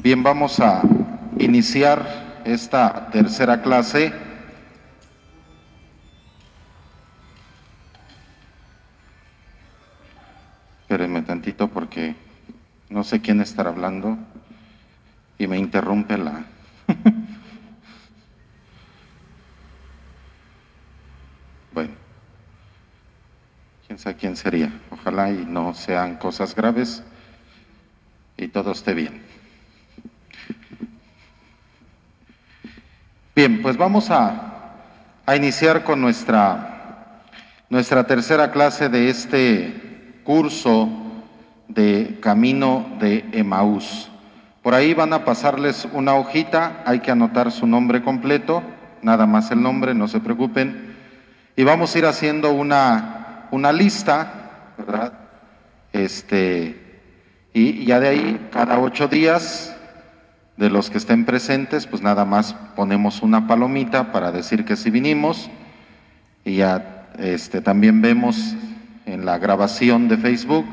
Bien, vamos a iniciar esta tercera clase. Espérenme tantito porque no sé quién estará hablando y me interrumpe la... Bueno, quién sabe quién sería. Ojalá y no sean cosas graves y todo esté bien. Bien, pues vamos a iniciar con nuestra tercera clase de este curso de Camino de Emaús. Por ahí van a pasarles una hojita, hay que anotar su nombre completo, nada más el nombre, no se preocupen. Y vamos a ir haciendo una lista, ¿verdad? Y ya de ahí, cada 8 días, de los que estén presentes, pues nada más ponemos una palomita para decir que sí vinimos. Y ya también vemos en la grabación de Facebook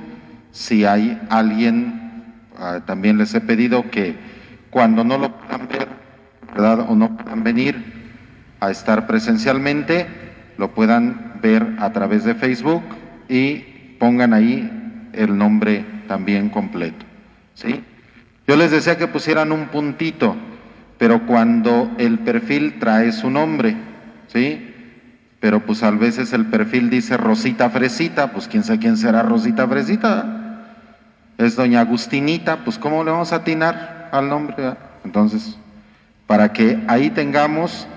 si hay alguien, también les he pedido que cuando no lo puedan ver, ¿verdad? O no puedan venir a estar presencialmente, lo puedan ver a través de Facebook y pongan ahí el nombre también completo, ¿sí? Yo les decía que pusieran un puntito, pero cuando el perfil trae su nombre, ¿sí? Pero pues a veces el perfil dice Rosita Fresita, pues quién sabe quién será Rosita Fresita. Es doña Agustinita, pues ¿cómo le vamos a atinar al nombre? Entonces, para que ahí tengamos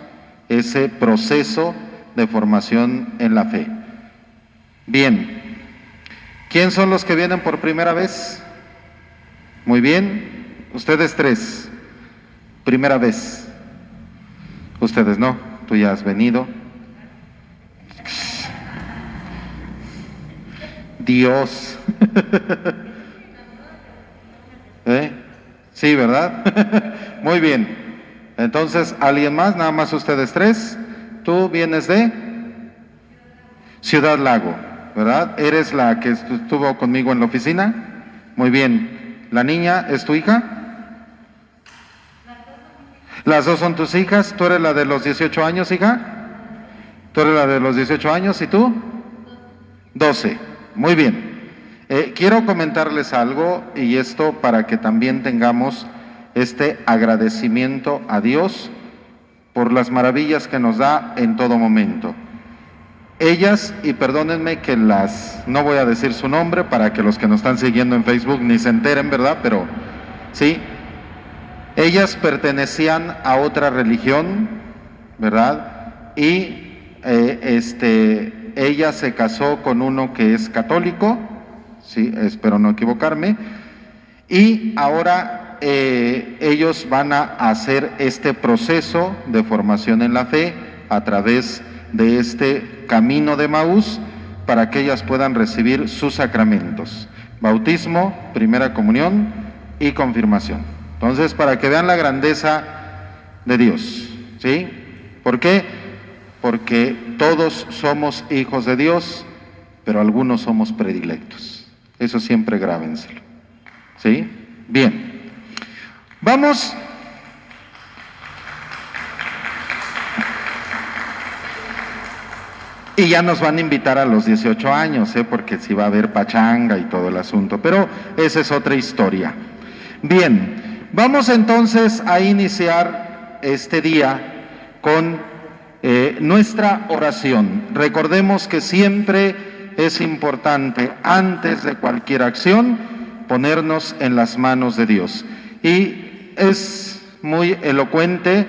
ese proceso de formación en la fe. Bien, ¿quién son los que vienen por primera vez? Muy bien, ustedes 3, primera vez. Ustedes no, tú ya has venido. Dios. Sí, ¿verdad? Muy bien. Entonces, ¿alguien más? Nada más ustedes 3. Tú vienes de Ciudad Lago, ¿verdad? ¿Eres la que estuvo conmigo en la oficina? Muy bien. ¿La niña es tu hija? Las dos son tus hijas. ¿Tú eres la de los 18 años, hija? ¿Tú eres la de los 18 años y tú? 12. Muy bien. Quiero comentarles algo, y esto para que también tengamos este agradecimiento a Dios por las maravillas que nos da en todo momento. Ellas, y perdónenme que no voy a decir su nombre para que los que nos están siguiendo en Facebook ni se enteren, ¿verdad? Pero sí, ellas pertenecían a otra religión, ¿verdad? Y ella se casó con uno que es católico, sí, espero no equivocarme, y ahora ellos van a hacer este proceso de formación en la fe a través de este Camino de Emaús para que ellas puedan recibir sus sacramentos: bautismo, primera comunión y confirmación. Entonces, para que vean la grandeza de Dios, ¿sí? ¿Por qué? Porque todos somos hijos de Dios, pero algunos somos predilectos. Eso siempre grábenselo, ¿sí? Bien, vamos. Y ya nos van a invitar a los 18 años, porque sí va a haber pachanga y todo el asunto, pero esa es otra historia. Bien, vamos entonces a iniciar este día con nuestra oración. Recordemos que siempre es importante, antes de cualquier acción, ponernos en las manos de Dios. Y es muy elocuente.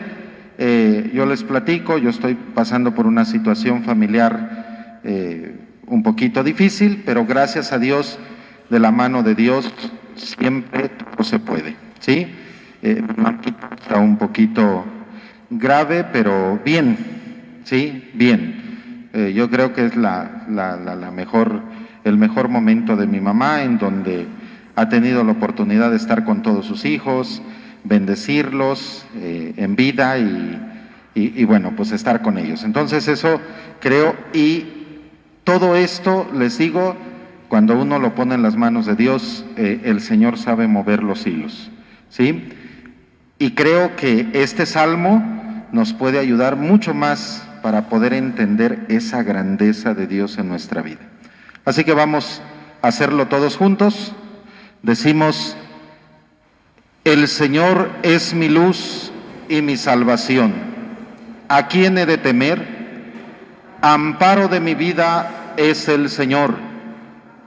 Yo les platico, yo estoy pasando por una situación familiar un poquito difícil, pero gracias a Dios, de la mano de Dios, siempre todo se puede, ¿sí? Está un poquito grave, pero bien, ¿sí? Bien. Yo creo que es el mejor momento de mi mamá, en donde ha tenido la oportunidad de estar con todos sus hijos, bendecirlos en vida y bueno, pues estar con ellos. Entonces eso creo, y todo esto, les digo, cuando uno lo pone en las manos de Dios, el Señor sabe mover los hilos, ¿sí? Y creo que este salmo nos puede ayudar mucho más para poder entender esa grandeza de Dios en nuestra vida. Así que vamos a hacerlo todos juntos. Decimos: el Señor es mi luz y mi salvación. ¿A quién he de temer? Amparo de mi vida es el Señor.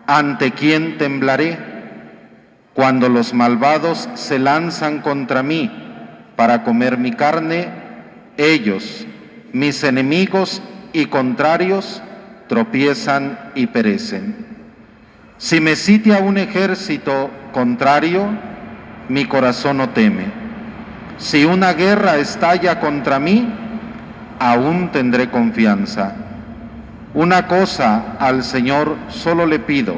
¿Ante quién temblaré? Cuando los malvados se lanzan contra mí para comer mi carne, ellos, mis enemigos y contrarios, tropiezan y perecen. Si me sitia un ejército contrario, mi corazón no teme. Si una guerra estalla contra mí, aún tendré confianza. Una cosa al Señor solo le pido: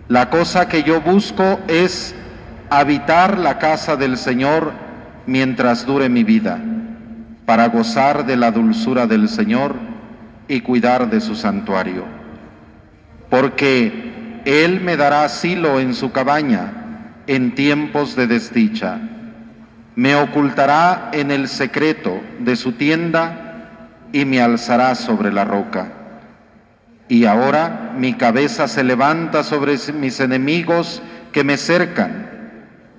la cosa que yo busco es habitar la casa del Señor mientras dure mi vida, para gozar de la dulzura del Señor y cuidar de su santuario. Porque Él me dará asilo en su cabaña en tiempos de desdicha. Me ocultará en el secreto de su tienda y me alzará sobre la roca. Y ahora mi cabeza se levanta sobre mis enemigos que me cercan.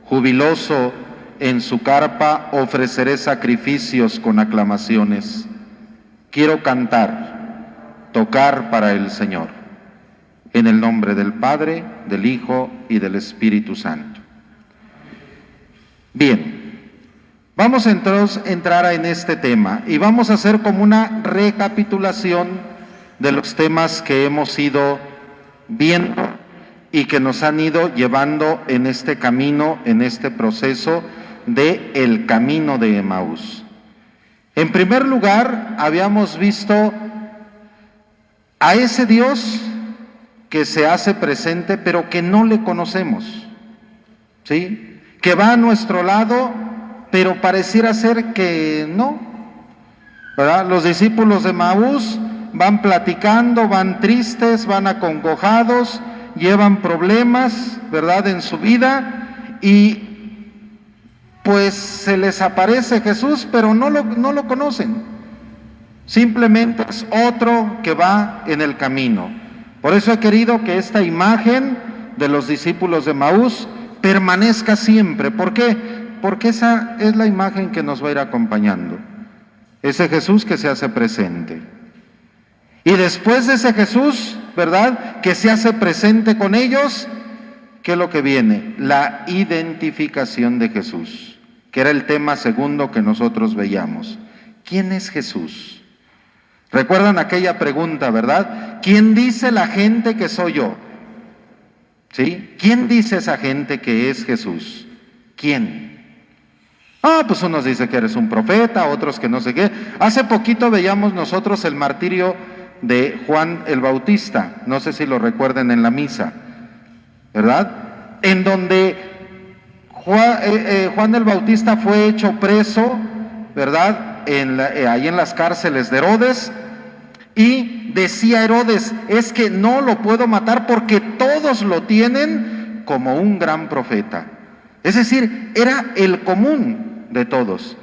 Jubiloso en su carpa ofreceré sacrificios con aclamaciones. Quiero cantar, tocar para el Señor. En el nombre del Padre, del Hijo y del Espíritu Santo. Bien, vamos entonces a entrar en este tema y vamos a hacer como una recapitulación de los temas que hemos ido viendo y que nos han ido llevando en este camino, en este proceso de el camino de Emaús. En primer lugar, habíamos visto a ese Dios que se hace presente, pero que no le conocemos, ¿sí? Que va a nuestro lado, pero pareciera ser que no, ¿verdad? Los discípulos de Emaús van platicando, van tristes, van acongojados, llevan problemas, ¿verdad?, en su vida, y pues se les aparece Jesús, pero no lo conocen. Simplemente es otro que va en el camino. Por eso he querido que esta imagen de los discípulos de Emaús permanezca siempre. ¿Por qué? Porque esa es la imagen que nos va a ir acompañando. Ese Jesús que se hace presente. Y después de ese Jesús, ¿verdad?, que se hace presente con ellos, ¿qué es lo que viene? La identificación de Jesús, que era el tema segundo que nosotros veíamos. ¿Quién es Jesús? ¿Recuerdan aquella pregunta, verdad? ¿Quién dice la gente que soy yo? ¿Sí? ¿Quién dice esa gente que es Jesús? ¿Quién? Pues unos dicen que eres un profeta, otros que no sé qué. Hace poquito veíamos nosotros el martirio de Juan el Bautista, no sé si lo recuerden en la misa, ¿verdad? En donde Juan el Bautista fue hecho preso, ¿verdad?, ahí en las cárceles de Herodes, y decía Herodes: es que no lo puedo matar porque todos lo tienen como un gran profeta. Es decir, era el común de todos.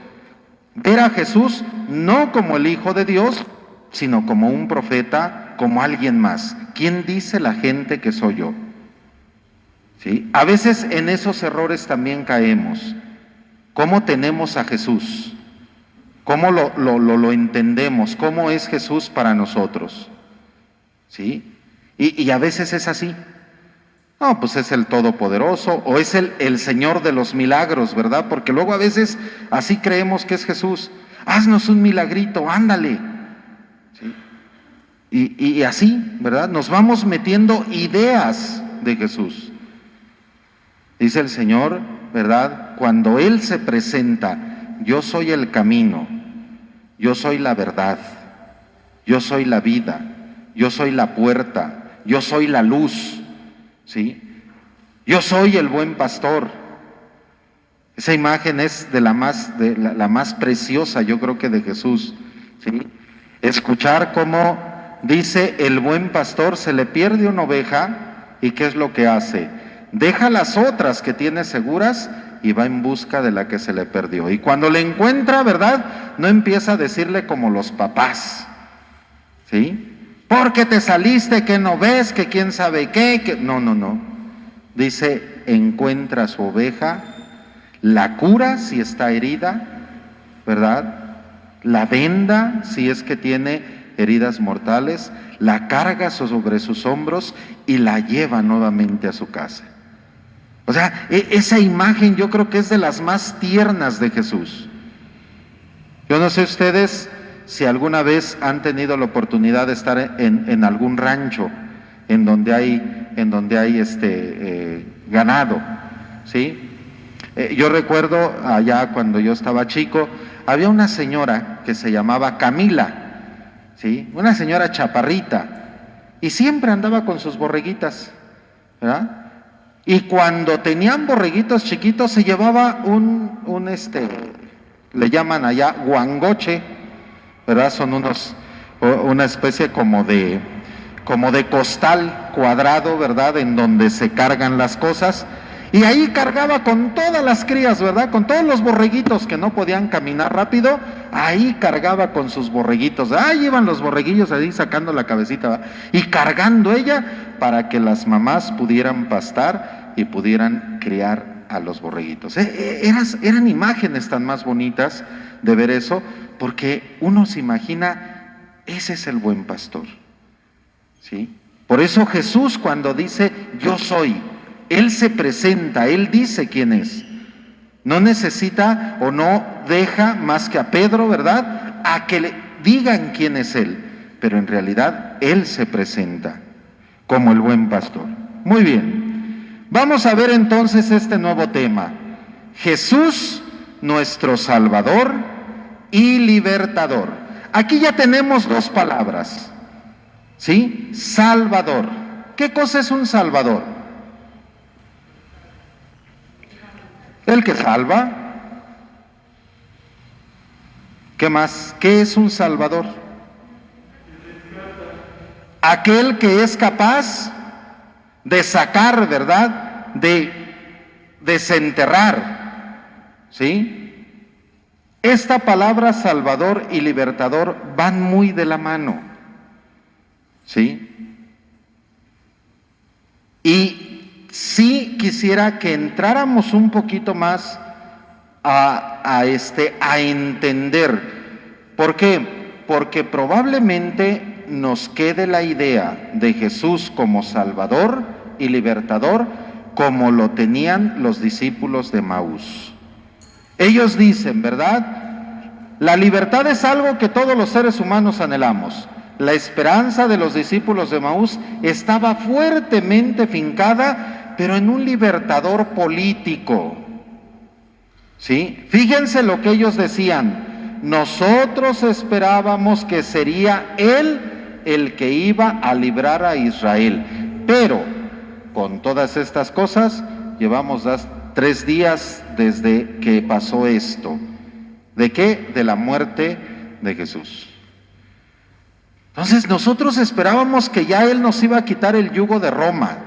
Ver a Jesús no como el Hijo de Dios, sino como un profeta, como alguien más. ¿Quién dice la gente que soy yo? ¿Sí? A veces en esos errores también caemos. ¿Cómo tenemos a Jesús? ¿Cómo lo entendemos? ¿Cómo es Jesús para nosotros? ¿Sí? Y a veces es así. No, pues es el Todopoderoso, o es el Señor de los milagros, ¿verdad? Porque luego a veces así creemos que es Jesús. Haznos un milagrito, ándale. ¿Sí? Y así, ¿verdad? Nos vamos metiendo ideas de Jesús. Dice el Señor, ¿verdad?, cuando Él se presenta: yo soy el camino, yo soy la verdad, yo soy la vida, yo soy la puerta, yo soy la luz, ¿sí? Yo soy el buen pastor. Esa imagen es de la más preciosa, yo creo que de Jesús, ¿sí? Escuchar cómo dice: el buen pastor, se le pierde una oveja, ¿y qué es lo que hace? Deja las otras que tiene seguras y va en busca de la que se le perdió. Y cuando le encuentra, ¿verdad?, no empieza a decirle como los papás, ¿sí? Porque te saliste, que no ves, que quién sabe qué, que... No. Dice, encuentra a su oveja, la cura si está herida, ¿verdad? La venda si es que tiene heridas mortales, la carga sobre sus hombros y la lleva nuevamente a su casa. O sea, esa imagen yo creo que es de las más tiernas de Jesús. Yo no sé ustedes si alguna vez han tenido la oportunidad de estar en algún rancho en donde hay ganado, ¿sí? Yo recuerdo allá cuando yo estaba chico, había una señora que se llamaba Camila, ¿sí? Una señora chaparrita, y siempre andaba con sus borreguitas, ¿verdad? Y cuando tenían borreguitos chiquitos se llevaba le llaman allá guangoche, ¿verdad? Son una especie como de costal cuadrado, ¿verdad?, en donde se cargan las cosas, y ahí cargaba con todas las crías, ¿verdad?, con todos los borreguitos que no podían caminar rápido, ahí cargaba con sus borreguitos, ahí iban los borreguillos ahí sacando la cabecita, ¿verdad?, y cargando ella para que las mamás pudieran pastar y pudieran criar a los borreguitos. Eran imágenes tan más bonitas de ver eso, porque uno se imagina, ese es el buen pastor, ¿sí? Por eso Jesús, cuando dice yo soy, Él se presenta, Él dice quién es. No necesita o no deja más que a Pedro, ¿verdad?, a que le digan quién es Él, pero en realidad Él se presenta como el buen pastor. Muy bien, vamos a ver entonces este nuevo tema: Jesús, nuestro Salvador y Libertador. Aquí ya tenemos dos palabras, ¿sí? Salvador. ¿Qué cosa es un Salvador? El que salva. ¿Qué más? ¿Qué es un Salvador? Aquel que es capaz de sacar, ¿verdad?, de desenterrar, ¿sí? Esta palabra Salvador y Libertador van muy de la mano, ¿sí? Y sí quisiera que entráramos un poquito más a entender. ¿Por qué? Porque probablemente nos quede la idea de Jesús como Salvador y Libertador como lo tenían los discípulos de Emaús. Ellos dicen, ¿verdad?, la libertad es algo que todos los seres humanos anhelamos. La esperanza de los discípulos de Emaús estaba fuertemente fincada, pero en un libertador político, ¿sí? Fíjense lo que ellos decían: nosotros esperábamos que sería Él el que iba a librar a Israel, pero con todas estas cosas llevamos 3 días desde que pasó esto. ¿De qué? De la muerte de Jesús. Entonces nosotros esperábamos que ya Él nos iba a quitar el yugo de Roma.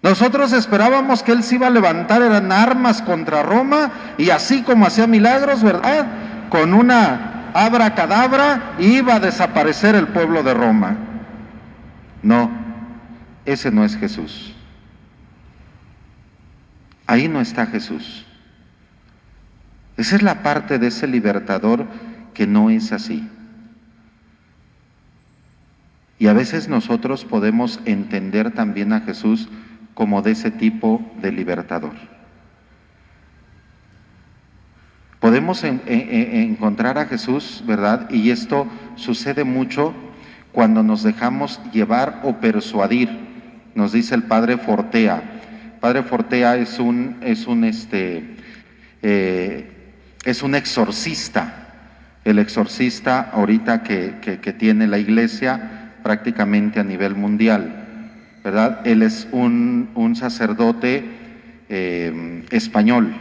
Nosotros esperábamos que Él se iba a levantar en armas contra Roma, y así como hacía milagros, ¿verdad?, con una abracadabra iba a desaparecer el pueblo de Roma. No, ese no es Jesús. Ahí no está Jesús. Esa es la parte de ese libertador que no es así. Y a veces nosotros podemos entender también a Jesús como de ese tipo de libertador. Podemos encontrar a Jesús, ¿verdad? Y esto sucede mucho cuando nos dejamos llevar o persuadir. Nos dice el Padre Fortea. Padre Fortea es un exorcista. El exorcista ahorita que tiene la Iglesia prácticamente a nivel mundial, ¿verdad? Él es un sacerdote español.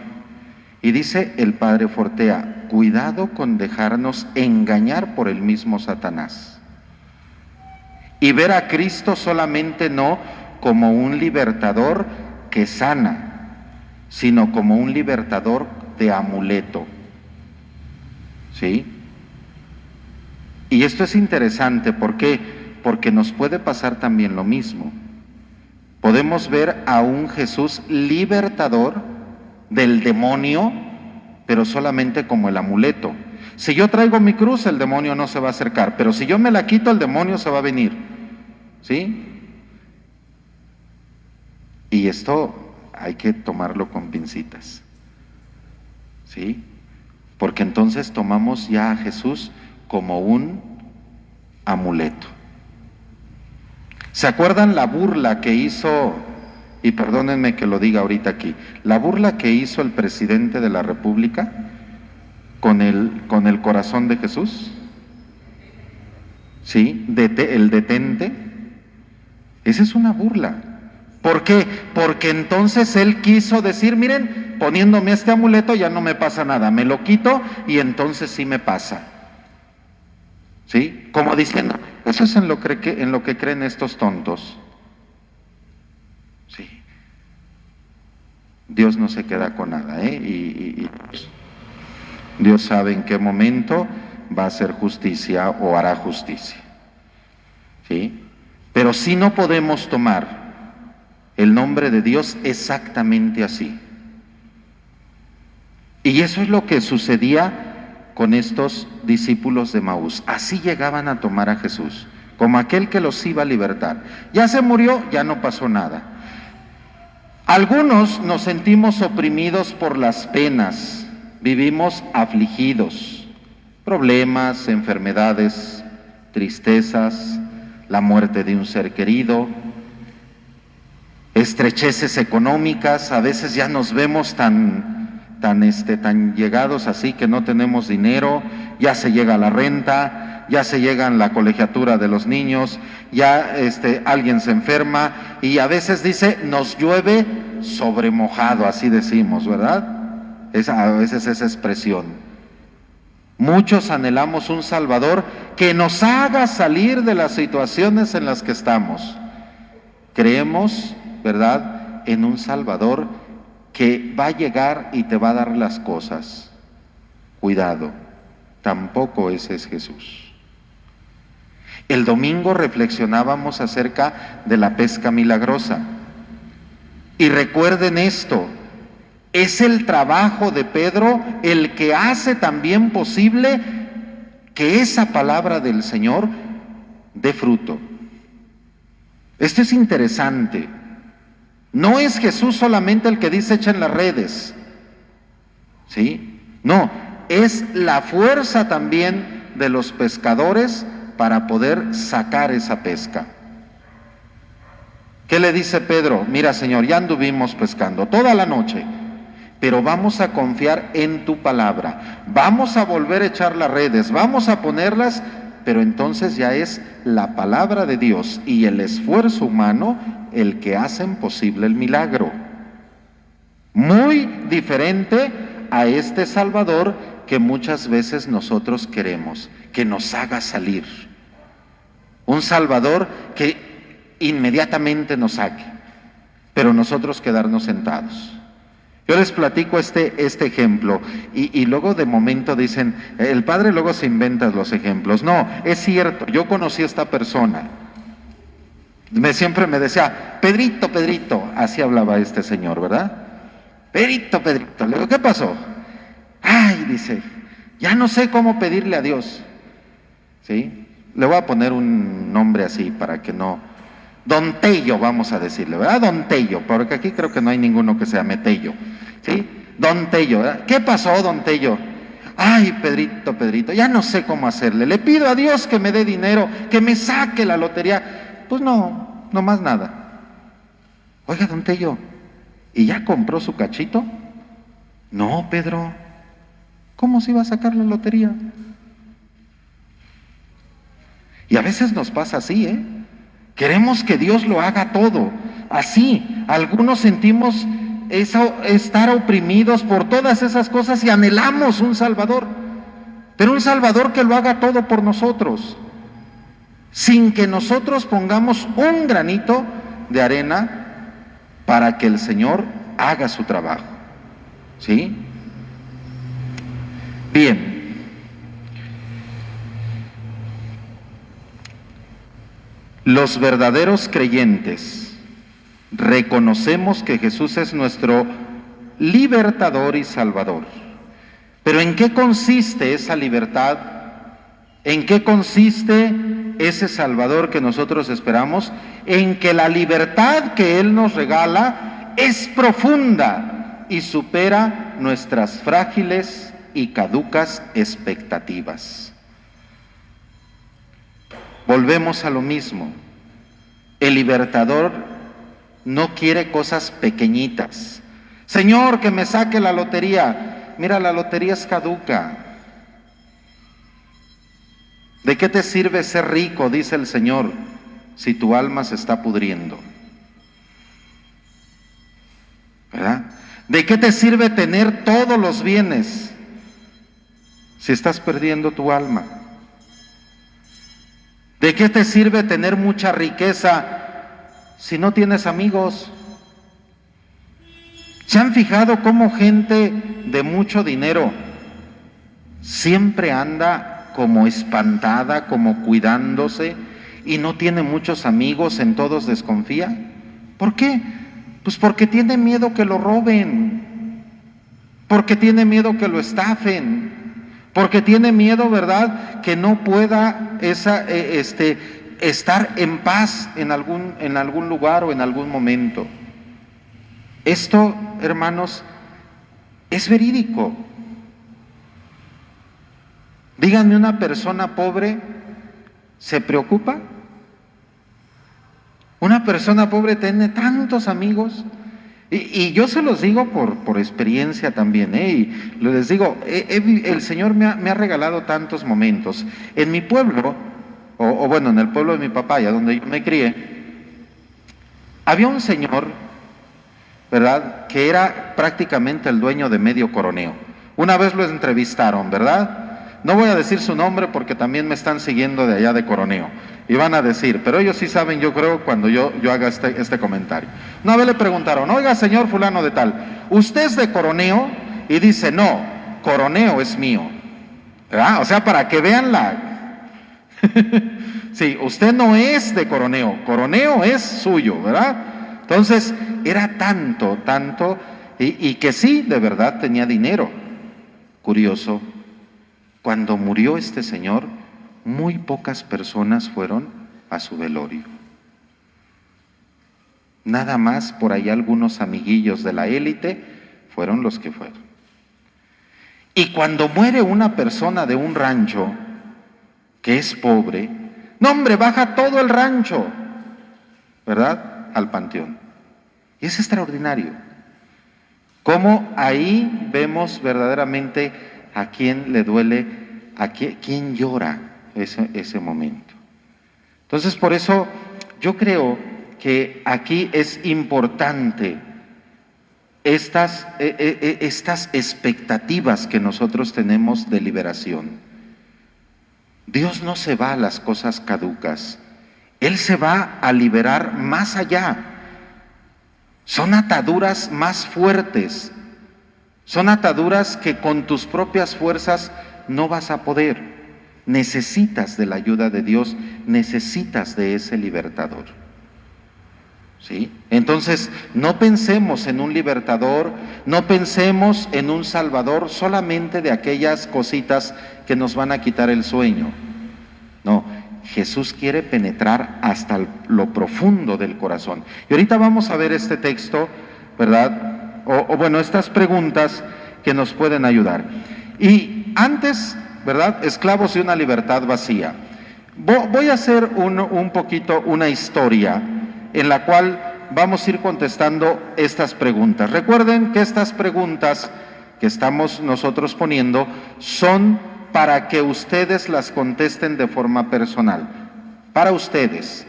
Y dice el Padre Fortea: cuidado con dejarnos engañar por el mismo Satanás y ver a Cristo solamente no como un libertador que sana, sino como un libertador de amuleto. ¿Sí? Y esto es interesante, ¿por qué? Porque nos puede pasar también lo mismo. Podemos ver a un Jesús libertador del demonio, pero solamente como el amuleto. Si yo traigo mi cruz, el demonio no se va a acercar, pero si yo me la quito, el demonio se va a venir. ¿Sí? Y esto hay que tomarlo con pincitas. ¿Sí? Porque entonces tomamos ya a Jesús como un amuleto. ¿Se acuerdan la burla que hizo, y perdónenme que lo diga ahorita aquí, la burla que hizo el presidente de la República con el corazón de Jesús? ¿Sí? El detente. Esa es una burla. ¿Por qué? Porque entonces él quiso decir, miren, poniéndome este amuleto ya no me pasa nada, me lo quito y entonces sí me pasa. ¿Sí? Como diciendo, eso es en lo que creen estos tontos. Sí. Dios no se queda con nada, ¿eh? Y Dios sabe en qué momento va a hacer justicia o hará justicia. ¿Sí? Pero sí no podemos tomar el nombre de Dios exactamente así. Y eso es lo que sucedía con estos discípulos de Maús. Así llegaban a tomar a Jesús, como aquel que los iba a libertar. Ya se murió, ya no pasó nada. Algunos nos sentimos oprimidos por las penas, vivimos afligidos, problemas, enfermedades, tristezas, la muerte de un ser querido, estrecheces económicas, a veces ya nos vemos tan llegados así que no tenemos dinero, ya se llega la renta, ya se llega la colegiatura de los niños, ya alguien se enferma y a veces dice, nos llueve sobre mojado, así decimos, ¿verdad? A veces esa expresión. Muchos anhelamos un Salvador que nos haga salir de las situaciones en las que estamos. Creemos, ¿verdad?, en un Salvador que va a llegar y te va a dar las cosas. Cuidado, tampoco ese es Jesús. El domingo reflexionábamos acerca de la pesca milagrosa. Y recuerden esto, es el trabajo de Pedro el que hace también posible que esa palabra del Señor dé fruto. Esto es interesante. No es Jesús solamente el que dice echen las redes, ¿sí? No, es la fuerza también de los pescadores para poder sacar esa pesca. ¿Qué le dice Pedro? Mira, Señor, ya anduvimos pescando toda la noche, pero vamos a confiar en tu palabra, vamos a volver a echar las redes, vamos a ponerlas, pero entonces ya es la palabra de Dios y el esfuerzo humano el que hacen posible el milagro. Muy diferente a este Salvador que muchas veces nosotros queremos, que nos haga salir. Un Salvador que inmediatamente nos saque, pero nosotros quedarnos sentados. Yo les platico este ejemplo y luego de momento dicen, el padre luego se inventa los ejemplos. No, es cierto, yo conocí a esta persona. Siempre me decía, Pedrito, Pedrito, así hablaba este señor, ¿verdad? Pedrito, Pedrito, le digo, ¿qué pasó? Ay, dice, ya no sé cómo pedirle a Dios. ¿Sí? Le voy a poner un nombre así para que no... Don Tello, vamos a decirle, ¿verdad? Don Tello, porque aquí creo que no hay ninguno que se llame Tello, ¿sí? Don Tello, ¿verdad? ¿Qué pasó, don Tello? Ay, Pedrito, Pedrito, ya no sé cómo hacerle. Le pido a Dios que me dé dinero, que me saque la lotería. Pues no más nada. Oiga, don Tello, ¿y ya compró su cachito? No, Pedro. ¿Cómo se iba a sacar la lotería? Y a veces nos pasa así, ¿eh? Queremos que Dios lo haga todo. Así, algunos sentimos estar oprimidos por todas esas cosas y anhelamos un Salvador. Pero un Salvador que lo haga todo por nosotros, sin que nosotros pongamos un granito de arena para que el Señor haga su trabajo. ¿Sí? Bien. Los verdaderos creyentes reconocemos que Jesús es nuestro libertador y salvador. Pero ¿en qué consiste esa libertad? ¿En qué consiste ese Salvador que nosotros esperamos? En que la libertad que Él nos regala es profunda y supera nuestras frágiles y caducas expectativas. Volvemos a lo mismo. El libertador no quiere cosas pequeñitas. Señor, que me saque la lotería. Mira, la lotería es caduca. ¿De qué te sirve ser rico, dice el Señor, si tu alma se está pudriendo? ¿Verdad? ¿De qué te sirve tener todos los bienes si estás perdiendo tu alma? ¿De qué te sirve tener mucha riqueza si no tienes amigos? ¿Se han fijado cómo gente de mucho dinero siempre anda como espantada, como cuidándose y no tiene muchos amigos, en todos desconfía? ¿Por qué? Pues porque tiene miedo que lo roben, porque tiene miedo que lo estafen, porque tiene miedo, ¿verdad?, que no pueda estar en paz en algún lugar o en algún momento. Esto, hermanos, es verídico. Díganme, ¿una persona pobre se preocupa? Una persona pobre tiene tantos amigos, y yo se los digo por experiencia también, y les digo, el Señor me ha regalado tantos momentos. En mi pueblo, o bueno, en el pueblo de mi papá, allá donde yo me crié, había un señor, ¿verdad?, que era prácticamente el dueño de medio Coroneo. Una vez lo entrevistaron, ¿verdad? No voy a decir su nombre porque también me están siguiendo de allá de Coroneo. Y van a decir, pero ellos sí saben, yo creo, cuando yo haga este comentario. Una vez le preguntaron, oiga, señor fulano de tal, ¿usted es de Coroneo? Y dice, no, Coroneo es mío. ¿Verdad? O sea, para que vean sí, usted no es de Coroneo, Coroneo es suyo, ¿verdad? Entonces, era tanto, y que sí, de verdad tenía dinero. Curioso, cuando murió este señor, muy pocas personas fueron a su velorio. Nada más por ahí algunos amiguillos de la élite fueron los que fueron. Y cuando muere una persona de un rancho que es pobre, no hombre, baja todo el rancho, ¿verdad?, al panteón. Y es extraordinario cómo ahí vemos verdaderamente a quién le duele, a quién llora ese momento. Entonces, por eso yo creo que aquí es importante estas expectativas que nosotros tenemos de liberación. Dios no se va a las cosas caducas, Él se va a liberar más allá. Son ataduras más fuertes, son ataduras que con tus propias fuerzas no vas a poder. Necesitas de la ayuda de Dios, necesitas de ese libertador. ¿Sí? Entonces, no pensemos en un libertador, no pensemos en un salvador solamente de aquellas cositas que nos van a quitar el sueño. No, Jesús quiere penetrar hasta lo profundo del corazón. Y ahorita vamos a ver este texto, ¿verdad? O bueno, estas preguntas que nos pueden ayudar. Y antes, ¿verdad?, esclavos de una libertad vacía. Voy a hacer un poquito una historia en la cual vamos a ir contestando estas preguntas. Recuerden que estas preguntas que estamos nosotros poniendo son para que ustedes las contesten de forma personal, para ustedes.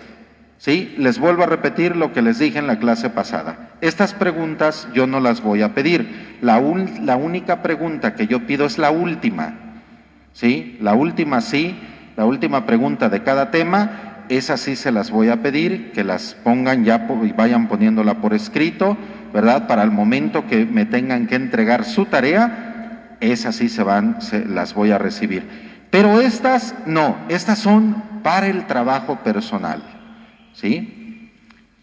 ¿Sí? Les vuelvo a repetir lo que les dije en la clase pasada. Estas preguntas yo no las voy a pedir. La única pregunta que yo pido es la última. ¿Sí? La última pregunta de cada tema, esa sí se las voy a pedir, que las pongan ya y vayan poniéndola por escrito, ¿verdad? Para el momento que me tengan que entregar su tarea, esas sí las voy a recibir. Pero estas no, estas son para el trabajo personal, ¿sí?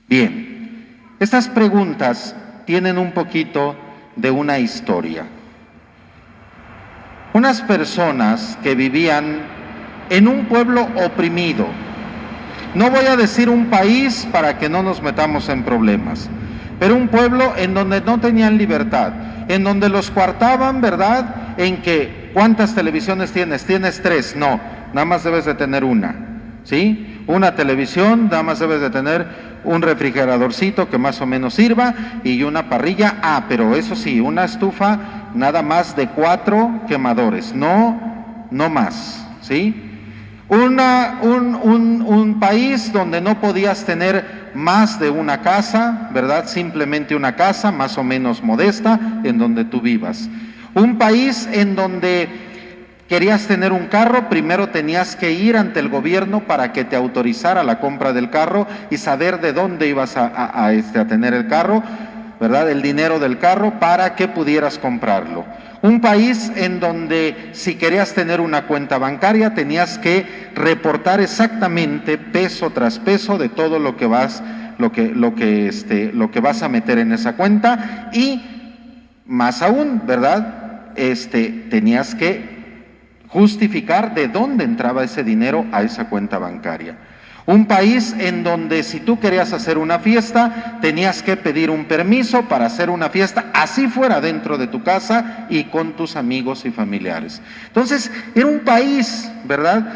Bien, estas preguntas tienen un poquito de una historia. Unas personas que vivían en un pueblo oprimido, no voy a decir un país para que no nos metamos en problemas, pero un pueblo en donde no tenían libertad, en donde los coartaban, ¿verdad? En que, ¿cuántas televisiones tienes? ¿Tienes 3? No, nada más debes de tener una, ¿sí? Una televisión, nada más debes de tener un refrigeradorcito que más o menos sirva y una parrilla, pero eso sí, una estufa nada más de 4 quemadores, no más, ¿sí? Un país donde no podías tener más de una casa, ¿verdad? Simplemente una casa más o menos modesta en donde tú vivas. Un país en donde querías tener un carro, primero tenías que ir ante el gobierno para que te autorizara la compra del carro y saber de dónde ibas a tener el carro, ¿verdad? El dinero del carro para que pudieras comprarlo. Un país en donde si querías tener una cuenta bancaria tenías que reportar exactamente peso tras peso de todo lo que vas a meter en esa cuenta y más aún, ¿verdad? Tenías que justificar de dónde entraba ese dinero a esa cuenta bancaria. Un país en donde si tú querías hacer una fiesta, tenías que pedir un permiso para hacer una fiesta, así fuera dentro de tu casa y con tus amigos y familiares. Entonces, era un país, ¿verdad?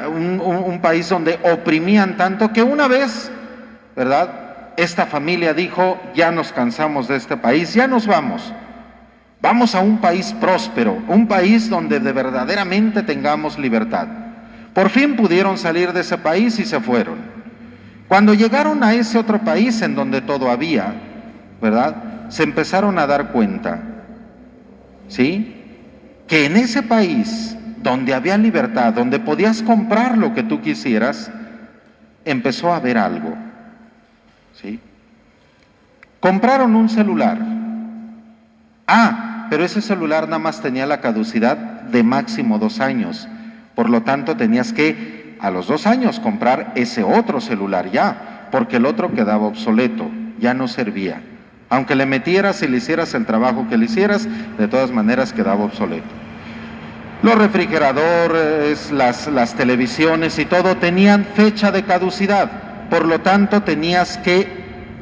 Un país donde oprimían tanto que una vez, ¿verdad? Esta familia dijo, ya nos cansamos de este país, ya nos vamos. Vamos a un país próspero, un país donde de verdaderamente tengamos libertad. Por fin pudieron salir de ese país y se fueron. Cuando llegaron a ese otro país en donde todo había, ¿verdad? Se empezaron a dar cuenta, ¿sí? Que en ese país donde había libertad, donde podías comprar lo que tú quisieras, empezó a haber algo, ¿sí? Compraron un celular. Pero ese celular nada más tenía la caducidad de máximo 2 años. Por lo tanto, tenías que a los 2 años comprar ese otro celular ya, porque el otro quedaba obsoleto, ya no servía. Aunque le metieras y le hicieras el trabajo que le hicieras, de todas maneras quedaba obsoleto. Los refrigeradores, las televisiones y todo tenían fecha de caducidad. Por lo tanto, tenías que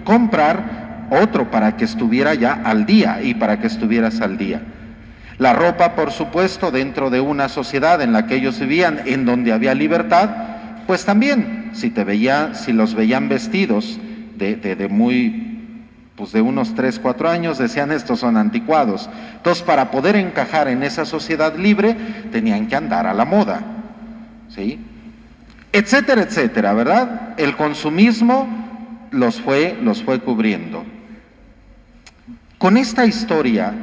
comprar otro para que estuviera ya al día y para que estuvieras al día. La ropa, por supuesto, dentro de una sociedad en la que ellos vivían, en donde había libertad, pues también, si los veían vestidos de unos 3, 4 años, decían estos son anticuados. Entonces, para poder encajar en esa sociedad libre, tenían que andar a la moda, ¿sí? Etcétera, etcétera, ¿verdad? El consumismo los fue cubriendo. Con esta historia,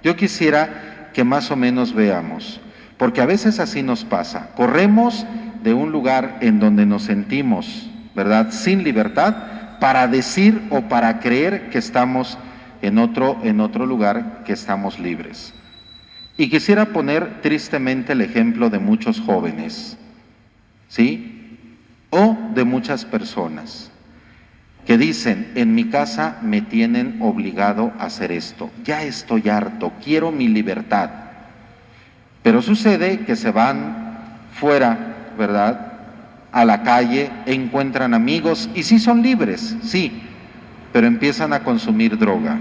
yo quisiera que más o menos veamos, porque a veces así nos pasa. Corremos de un lugar en donde nos sentimos, ¿verdad?, sin libertad, para decir o para creer que estamos en otro lugar, que estamos libres. Y quisiera poner tristemente el ejemplo de muchos jóvenes, ¿sí? O de muchas personas que dicen, en mi casa me tienen obligado a hacer esto, ya estoy harto, quiero mi libertad. Pero sucede que se van fuera, ¿verdad?, a la calle, encuentran amigos y sí son libres, sí, pero empiezan a consumir droga.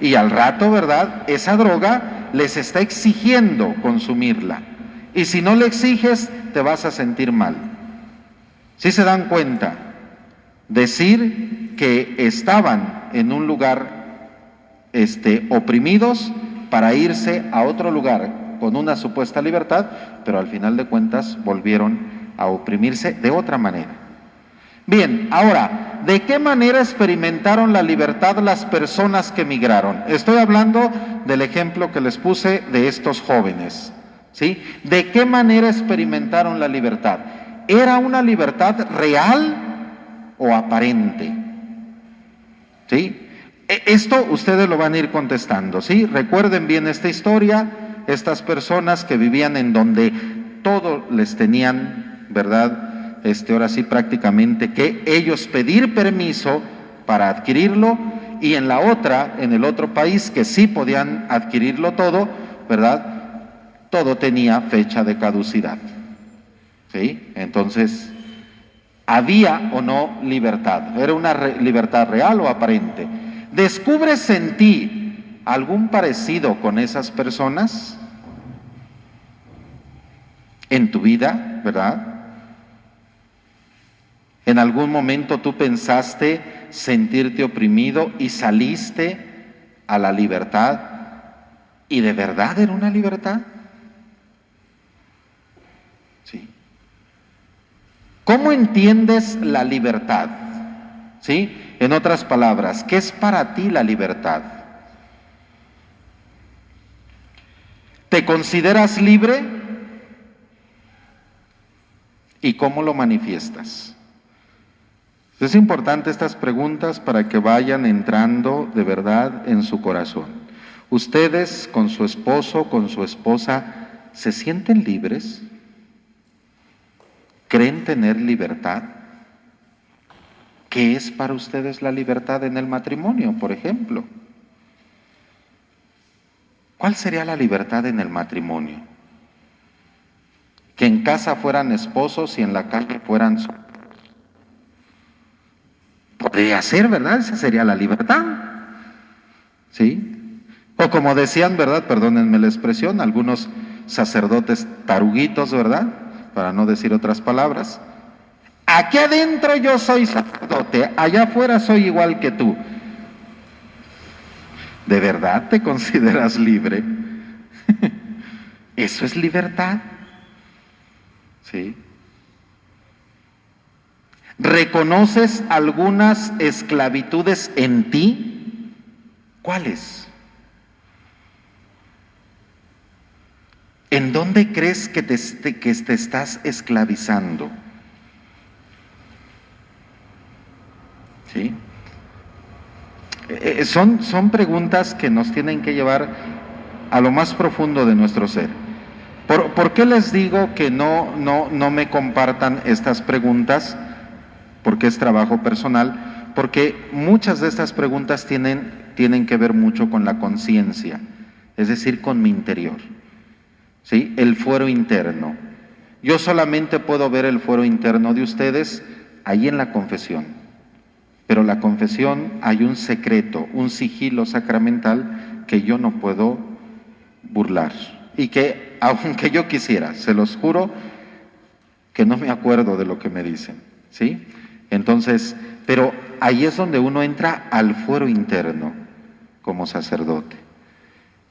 Y al rato, ¿verdad?, esa droga les está exigiendo consumirla. Y si no le exiges, te vas a sentir mal. ¿Sí se dan cuenta? Decir que estaban en un lugar oprimidos para irse a otro lugar con una supuesta libertad, pero al final de cuentas volvieron a oprimirse de otra manera. Bien, ahora, ¿de qué manera experimentaron la libertad las personas que migraron? Estoy hablando del ejemplo que les puse de estos jóvenes, ¿sí? ¿De qué manera experimentaron la libertad? ¿Era una libertad real o aparente? ¿Sí? Esto ustedes lo van a ir contestando, ¿sí? Recuerden bien esta historia, estas personas que vivían en donde todo les tenían, ¿verdad? Ahora sí prácticamente que ellos pedir permiso para adquirirlo, y en la otra, en el otro país que sí podían adquirirlo todo, ¿verdad? Todo tenía fecha de caducidad, ¿sí? Entonces, ¿había o no libertad? ¿Era una libertad real o aparente? ¿Descubres en ti algún parecido con esas personas en tu vida, verdad? ¿En algún momento tú pensaste sentirte oprimido y saliste a la libertad? ¿Y de verdad era una libertad? Sí. ¿Cómo entiendes la libertad? ¿Sí? En otras palabras, ¿qué es para ti la libertad? ¿Te consideras libre? ¿Y cómo lo manifiestas? Es importante estas preguntas para que vayan entrando de verdad en su corazón. ¿Ustedes con su esposo, con su esposa, se sienten libres? ¿Creen tener libertad? ¿Qué es para ustedes la libertad en el matrimonio, por ejemplo? ¿Cuál sería la libertad en el matrimonio? Que en casa fueran esposos y en la calle fueran solteros. Podría ser, ¿verdad? Esa sería la libertad. ¿Sí? O como decían, ¿verdad? Perdónenme la expresión, algunos sacerdotes taruguitos, ¿verdad? Para no decir otras palabras. Aquí adentro yo soy sacerdote, allá afuera soy igual que tú. ¿De verdad te consideras libre? ¿Eso es libertad? ¿Sí? ¿Reconoces algunas esclavitudes en ti? ¿Cuáles? ¿En dónde crees que te estás esclavizando? ¿Sí? Son preguntas que nos tienen que llevar a lo más profundo de nuestro ser. ¿Por qué les digo que no me compartan estas preguntas? Porque es trabajo personal, porque muchas de estas preguntas tienen que ver mucho con la conciencia, es decir, con mi interior, ¿sí? El fuero interno. Yo solamente puedo ver el fuero interno de ustedes ahí en la confesión, pero la confesión hay un secreto, un sigilo sacramental que yo no puedo burlar y que, aunque yo quisiera, se los juro, que no me acuerdo de lo que me dicen, ¿sí? Entonces, pero ahí es donde uno entra al fuero interno como sacerdote.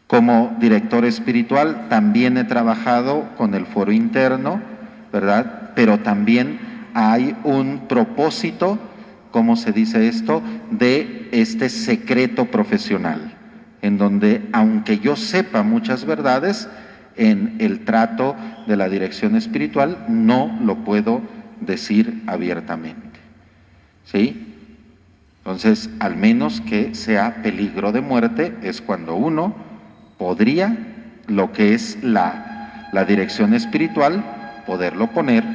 Como director espiritual también he trabajado con el fuero interno, ¿verdad? Pero también hay un propósito, ¿cómo se dice esto? De este secreto profesional, en donde aunque yo sepa muchas verdades, en el trato de la dirección espiritual no lo puedo decir abiertamente. ¿Sí? Entonces, al menos que sea peligro de muerte, es cuando uno podría, lo que es la dirección espiritual, poderlo poner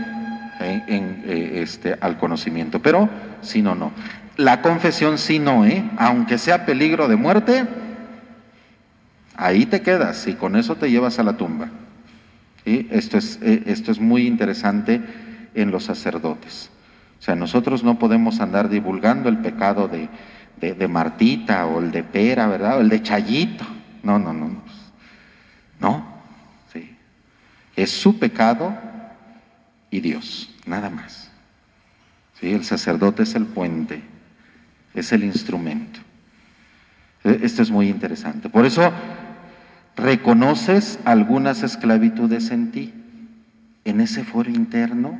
al conocimiento. Pero, si no, no. La confesión sí no, aunque sea peligro de muerte, ahí te quedas y con eso te llevas a la tumba. ¿Sí? Esto es muy interesante en los sacerdotes. O sea, nosotros no podemos andar divulgando el pecado de Martita o el de Pera, ¿verdad? O el de Chayito. No. No, sí. Es su pecado y Dios, nada más. ¿Sí? El sacerdote es el puente, es el instrumento. Esto es muy interesante. Por eso, ¿reconoces algunas esclavitudes en ti? En ese fuero interno,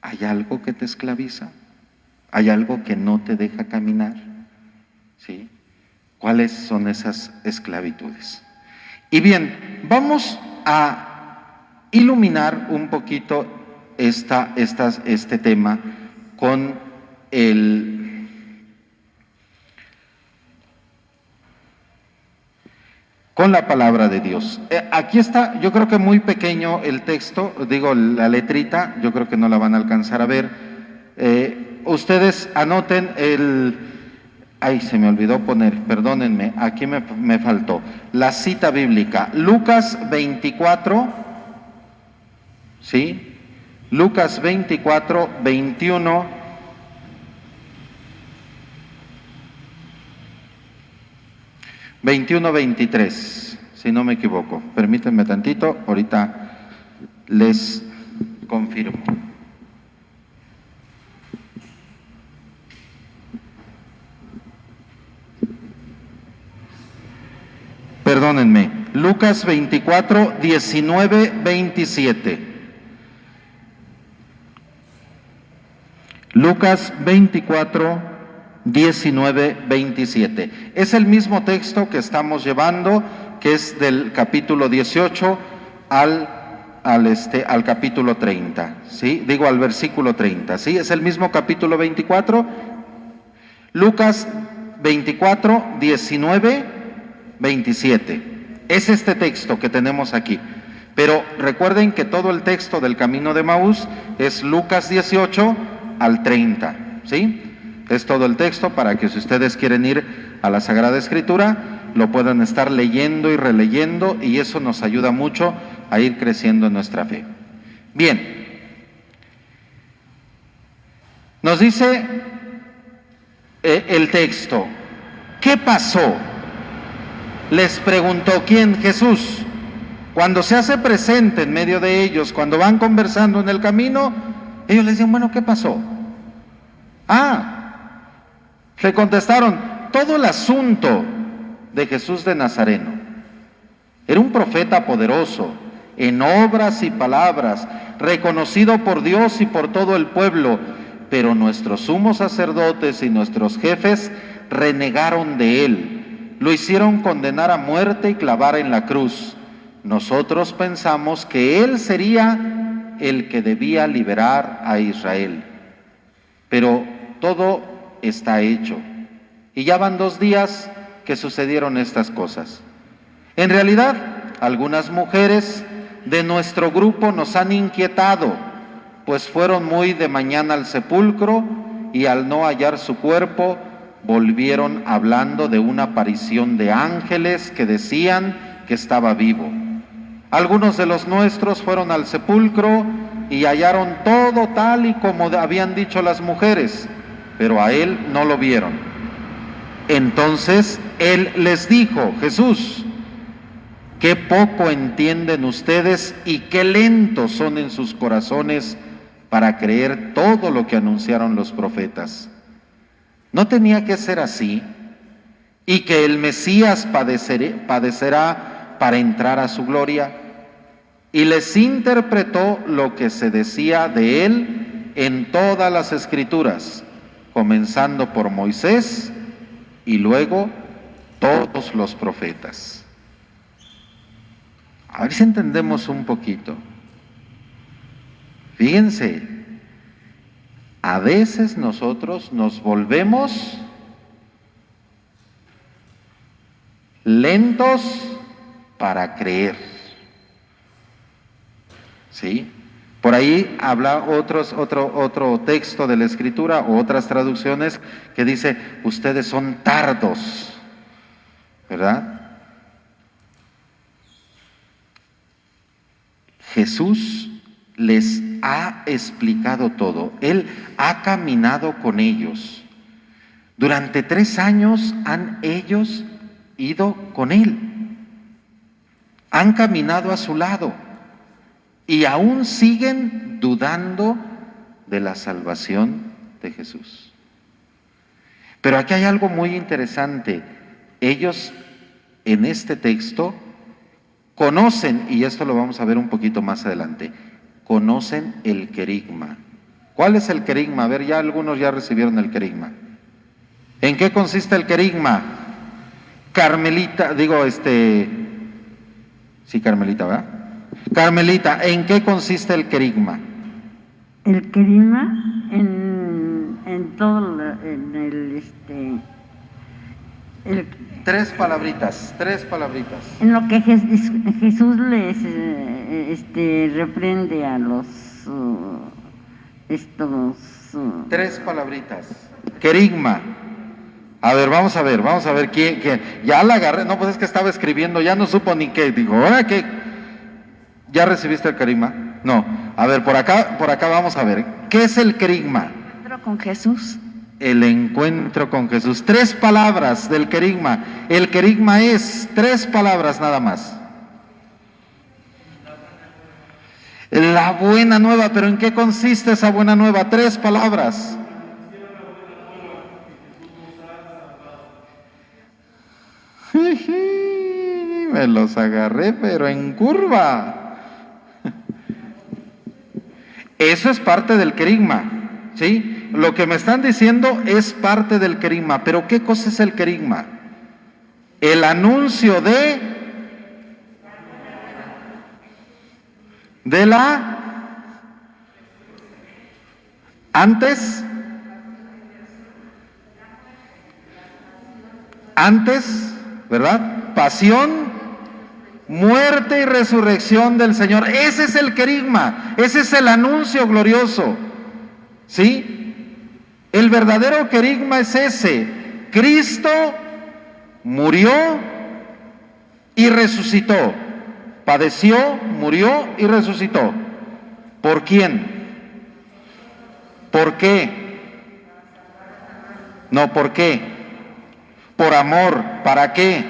¿hay algo que te esclaviza? ¿Hay algo que no te deja caminar? ¿Sí? ¿Cuáles son esas esclavitudes? Y bien, vamos a iluminar un poquito este tema con con la palabra de Dios. Aquí está, yo creo que muy pequeño el texto, digo la letrita, yo creo que no la van a alcanzar a ver. Ustedes anoten ay, se me olvidó poner, perdónenme, aquí me faltó, la cita bíblica, Lucas 24, ¿sí? Lucas 24, 21, 23, si no me equivoco. Permítanme tantito, ahorita les confirmo. Perdónenme, Lucas 24, 19, 27. Lucas 24, 19, 27. Es el mismo texto que estamos llevando, que es del capítulo 18 al capítulo 30, ¿sí? Digo al versículo 30, ¿sí? Es el mismo capítulo 24, Lucas 24, 19, 27. Es este texto que tenemos aquí. Pero recuerden que todo el texto del Camino de Emaús es Lucas 18 al 30, ¿sí? Es todo el texto para que si ustedes quieren ir a la Sagrada Escritura, lo puedan estar leyendo y releyendo, y eso nos ayuda mucho a ir creciendo en nuestra fe. Bien, nos dice el texto, ¿qué pasó? Les preguntó, ¿quién? Jesús. Cuando se hace presente en medio de ellos, cuando van conversando en el camino, ellos les dicen, bueno, ¿qué pasó? Le contestaron, todo el asunto de Jesús de Nazareno. Era un profeta poderoso, en obras y palabras, reconocido por Dios y por todo el pueblo, pero nuestros sumos sacerdotes y nuestros jefes renegaron de él, lo hicieron condenar a muerte y clavar en la cruz. Nosotros pensamos que él sería el que debía liberar a Israel, pero todo está hecho. Y ya van 2 días que sucedieron estas cosas. En realidad, algunas mujeres de nuestro grupo nos han inquietado, pues fueron muy de mañana al sepulcro y al no hallar su cuerpo, volvieron hablando de una aparición de ángeles que decían que estaba vivo. Algunos de los nuestros fueron al sepulcro y hallaron todo tal y como habían dicho las mujeres, pero a él no lo vieron. Entonces él les dijo, Jesús, qué poco entienden ustedes y qué lentos son en sus corazones para creer todo lo que anunciaron los profetas. ¿No tenía que ser así? Y que el Mesías padecerá para entrar a su gloria. Y les interpretó lo que se decía de él en todas las Escrituras, comenzando por Moisés y luego todos los profetas. A ver si entendemos un poquito. Fíjense, a veces nosotros nos volvemos lentos para creer. ¿Sí? Por ahí habla otro texto de la Escritura o otras traducciones que dice, ustedes son tardos, ¿verdad? Jesús les ha explicado todo. Él ha caminado con ellos. Durante 3 años han ellos ido con él. Han caminado a su lado y aún siguen dudando de la salvación de Jesús. Pero aquí hay algo muy interesante. Ellos en este texto conocen, y esto lo vamos a ver un poquito más adelante, conocen el querigma. ¿Cuál es el querigma? A ver, ya algunos ya recibieron el querigma. ¿En qué consiste el querigma? Carmelita, sí, Carmelita, ¿verdad? Carmelita, ¿en qué consiste el querigma? El querigma, en en todo el, Tres palabritas. en lo que Jesús les reprende a los Tres palabritas. Querigma. A ver, vamos a ver quién, ya la agarré, no, pues es que estaba escribiendo, ya no supo ni qué, digo, ¿ahora qué? ¿Ya recibiste el querigma? No, a ver, por acá vamos a ver, ¿qué es el querigma? Encuentro con Jesús. El encuentro con Jesús. Tres palabras del querigma. El querigma es tres palabras nada más. La buena nueva, pero ¿en qué consiste esa buena nueva? Tres palabras. Me los agarré, pero en curva. Eso es parte del querigma, ¿sí? Lo que me están diciendo es parte del querigma, pero ¿qué cosa es el querigma? El anuncio de la antes, ¿verdad? Pasión, muerte y resurrección del Señor. Ese es el querigma, ese es el anuncio glorioso, ¿sí? El verdadero querigma es ese: Cristo murió y resucitó, padeció, murió y resucitó. ¿Por quién? ¿Por qué? No, ¿por qué? Por amor. ¿Para qué?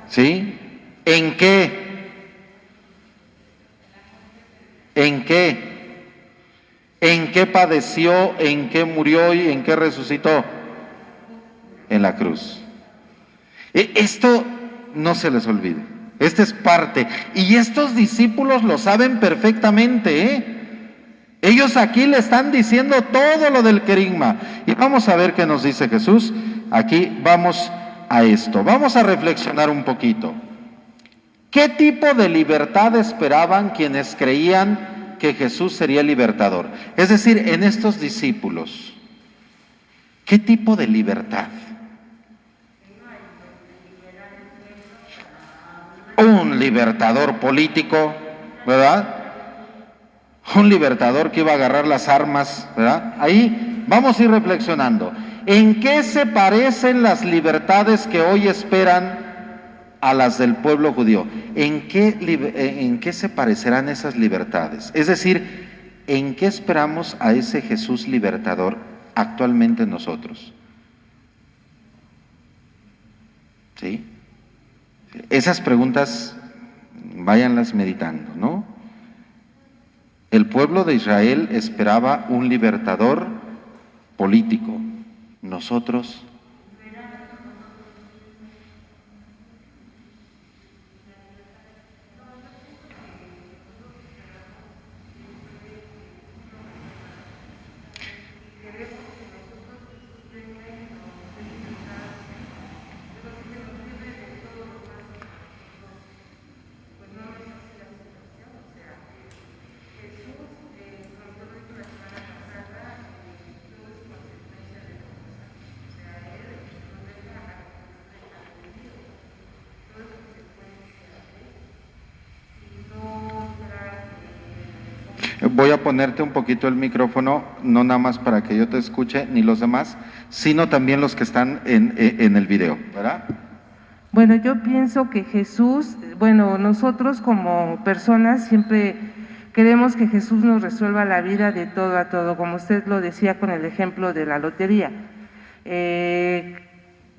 ¿Sí? ¿En qué? ¿En qué? ¿En qué padeció? ¿En qué murió y en qué resucitó? En la cruz. Esto no se les olvide. Esta es parte. Y estos discípulos lo saben perfectamente, ¿eh? Ellos aquí le están diciendo todo lo del querigma. Y vamos a ver qué nos dice Jesús. Aquí vamos a esto. Vamos a reflexionar un poquito. ¿Qué tipo de libertad esperaban quienes creían que Jesús sería el libertador? Es decir, en estos discípulos, ¿qué tipo de libertad? Un libertador político, ¿verdad? Un libertador que iba a agarrar las armas, ¿verdad? Ahí vamos a ir reflexionando. ¿En qué se parecen las libertades que hoy esperan a las del pueblo judío? ¿En qué se parecerán esas libertades? Es decir, ¿en qué esperamos a ese Jesús libertador actualmente nosotros? ¿Sí? Esas preguntas váyanlas meditando, ¿no? El pueblo de Israel esperaba un libertador político. Nosotros, voy a ponerte un poquito el micrófono, no nada más para que yo te escuche, ni los demás, sino también los que están en el video, ¿verdad? Bueno, yo pienso que Jesús, nosotros como personas siempre queremos que Jesús nos resuelva la vida de todo a todo, como usted lo decía con el ejemplo de la lotería.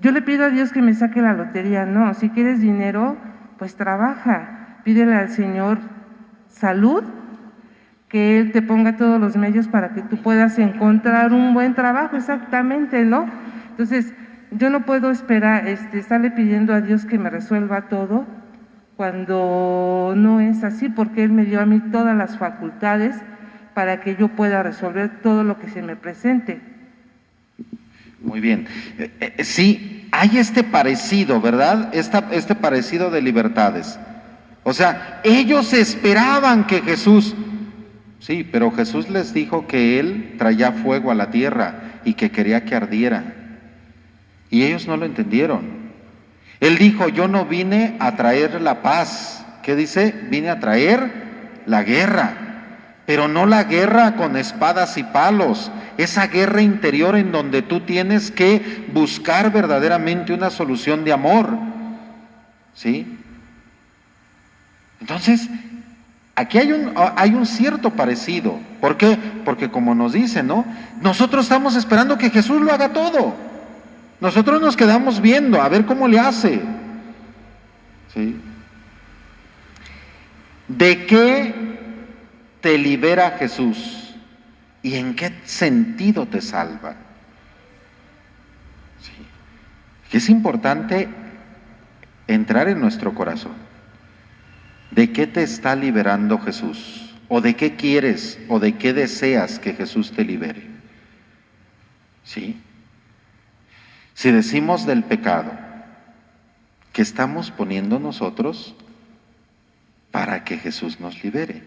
Yo le pido a Dios que me saque la lotería, no, si quieres dinero, pues trabaja, pídele al Señor salud, que Él te ponga todos los medios para que tú puedas encontrar un buen trabajo, exactamente, ¿no? Entonces, yo no puedo esperar, estarle pidiendo a Dios que me resuelva todo cuando no es así, porque Él me dio a mí todas las facultades para que yo pueda resolver todo lo que se me presente. Muy bien. Sí, hay este parecido, ¿verdad? Este parecido de libertades. O sea, ellos esperaban que Jesús, Sí, pero Jesús les dijo que Él traía fuego a la tierra y que quería que ardiera. Y ellos no lo entendieron. Él dijo, yo no vine a traer la paz. ¿Qué dice? Vine a traer la guerra. Pero no la guerra con espadas y palos. Esa guerra interior en donde tú tienes que buscar verdaderamente una solución de amor. ¿Sí? Entonces, aquí hay un cierto parecido. ¿Por qué? Porque como nos dice, ¿no? Nosotros estamos esperando que Jesús lo haga todo. Nosotros nos quedamos viendo a ver cómo le hace. ¿Sí? ¿De qué te libera Jesús? ¿Y en qué sentido te salva? Sí. Es importante entrar en nuestro corazón. ¿De qué te está liberando Jesús? ¿O de qué quieres o de qué deseas que Jesús te libere? ¿Sí? Si decimos del pecado, ¿qué estamos poniendo nosotros para que Jesús nos libere?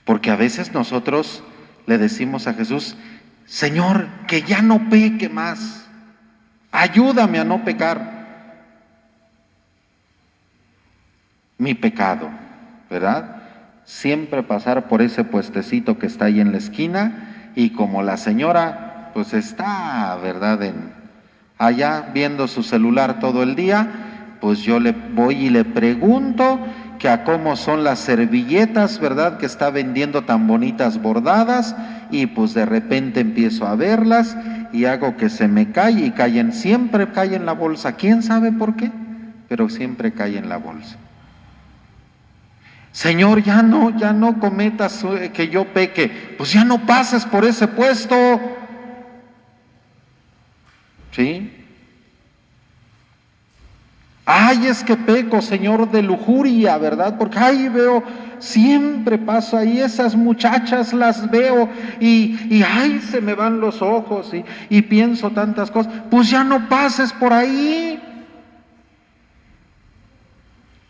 Porque a veces nosotros le decimos a Jesús, Señor, que ya no peque más, ayúdame a no pecar. Mi pecado, ¿verdad? Siempre pasar por ese puestecito que está ahí en la esquina y como la señora pues está, ¿verdad?, allá viendo su celular todo el día, pues yo le voy y le pregunto que a cómo son las servilletas, ¿verdad?, que está vendiendo tan bonitas bordadas, y pues de repente empiezo a verlas y hago que se me cae y siempre cae en la bolsa. ¿Quién sabe por qué? Pero siempre cae en la bolsa. Señor, ya no cometas que yo peque, pues ya no pases por ese puesto. ¿Sí? Ay, es que peco, Señor, de lujuria, ¿verdad? Porque ay, veo, siempre paso ahí, esas muchachas las veo y ay, se me van los ojos y pienso tantas cosas. Pues ya no pases por ahí.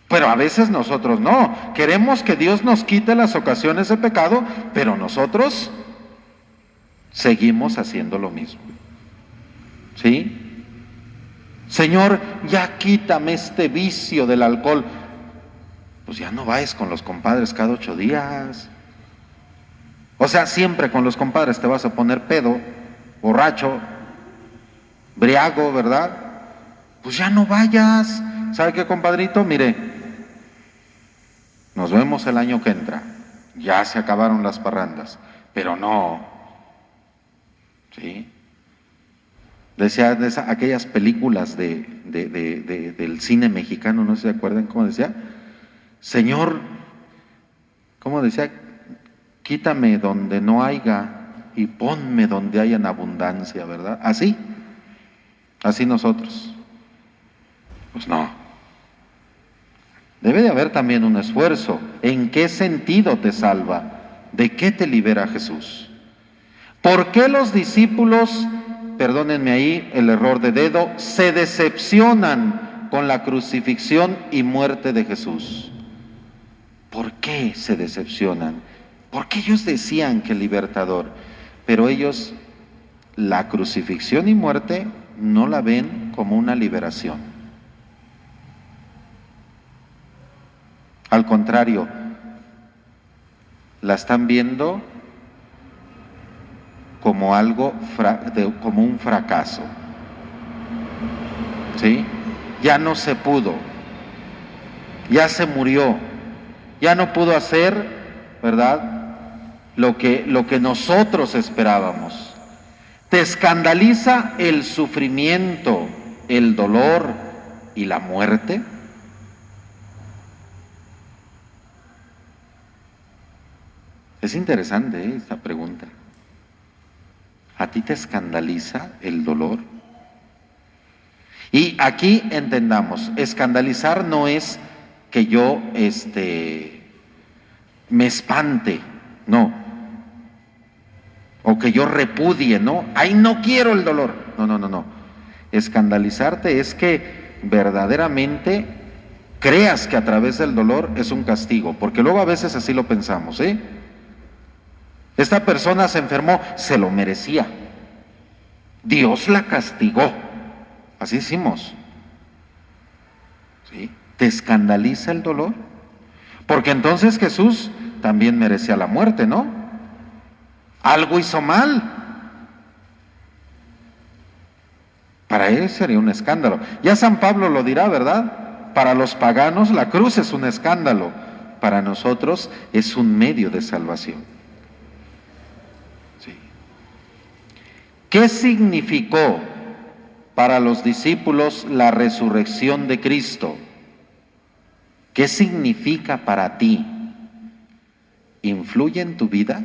Pero a veces nosotros no, queremos que Dios nos quite las ocasiones de pecado, pero nosotros seguimos haciendo lo mismo. ¿Sí? Señor, ya quítame este vicio del alcohol. Pues ya no vayas con los compadres cada 8 días. O sea, siempre con los compadres te vas a poner pedo, borracho, briago, ¿verdad? Pues ya no vayas. ¿Sabe qué, compadrito? Mire, nos vemos el año que entra. Ya se acabaron las parrandas, pero no. ¿Sí? Decía aquellas películas del cine mexicano, no se acuerdan cómo decía, Señor, ¿cómo decía? Quítame donde no haya y ponme donde haya en abundancia, ¿verdad? Así nosotros. Pues no. Debe de haber también un esfuerzo. ¿En qué sentido te salva? ¿De qué te libera Jesús? ¿Por qué los discípulos, perdónenme ahí el error de dedo, se decepcionan con la crucifixión y muerte de Jesús? ¿Por qué se decepcionan? Porque ellos decían que el libertador, pero ellos la crucifixión y muerte no la ven como una liberación. Al contrario, la están viendo como algo, como un fracaso. ¿Sí? Ya no se pudo, ya se murió, ya no pudo hacer, ¿verdad?, lo que nosotros esperábamos. Te escandaliza el sufrimiento, el dolor y la muerte. Es interesante esta pregunta. ¿A ti te escandaliza el dolor? Y aquí entendamos, escandalizar no es que yo me espante, no. O que yo repudie, ¿no? ¡Ay, no quiero el dolor! No. Escandalizarte es que verdaderamente creas que a través del dolor es un castigo, porque luego a veces así lo pensamos, ¿eh? Esta persona se enfermó, se lo merecía. Dios la castigó. Así decimos. ¿Sí? ¿Te escandaliza el dolor? Porque entonces Jesús también merecía la muerte, ¿no? Algo hizo mal. Para él sería un escándalo. Ya San Pablo lo dirá, ¿verdad? Para los paganos la cruz es un escándalo. Para nosotros es un medio de salvación. Sí. ¿Qué significó para los discípulos la resurrección de Cristo? ¿Qué significa para ti? ¿Influye en tu vida?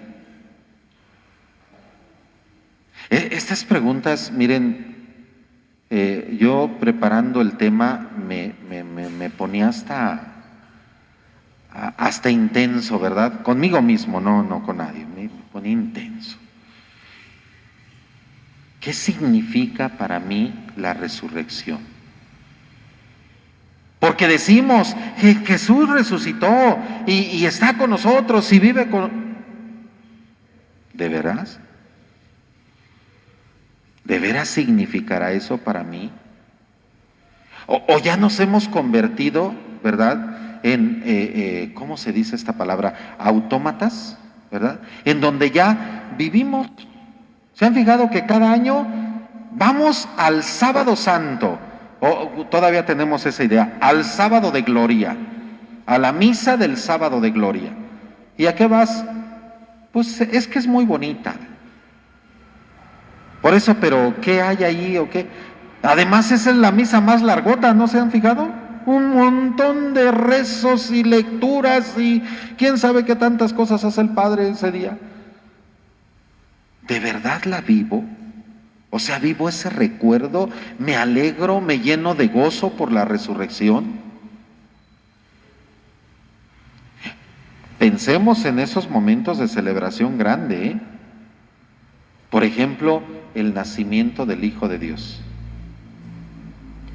Estas preguntas, miren, yo preparando el tema me ponía hasta intenso, ¿verdad? Conmigo mismo, no con nadie, me ponía intenso. ¿Qué significa para mí la resurrección? Porque decimos que Jesús resucitó y está con nosotros y vive con... ¿De veras? ¿De veras significará eso para mí? ¿O ya nos hemos convertido, verdad, en, ¿cómo se dice esta palabra? Autómatas, ¿verdad? En donde ya vivimos. ¿Se han fijado que cada año vamos al sábado santo? O todavía tenemos esa idea, al sábado de gloria, a la misa del sábado de gloria. ¿Y a qué vas? Pues es que es muy bonita. Por eso, pero ¿qué hay ahí o qué? Además, esa es la misa más largota, ¿no se han fijado? Un montón de rezos y lecturas y quién sabe qué tantas cosas hace el Padre ese día. ¿De verdad la vivo? O sea, vivo ese recuerdo, me alegro, me lleno de gozo por la resurrección. Pensemos en esos momentos de celebración grande, ¿eh? Por ejemplo, el nacimiento del Hijo de Dios.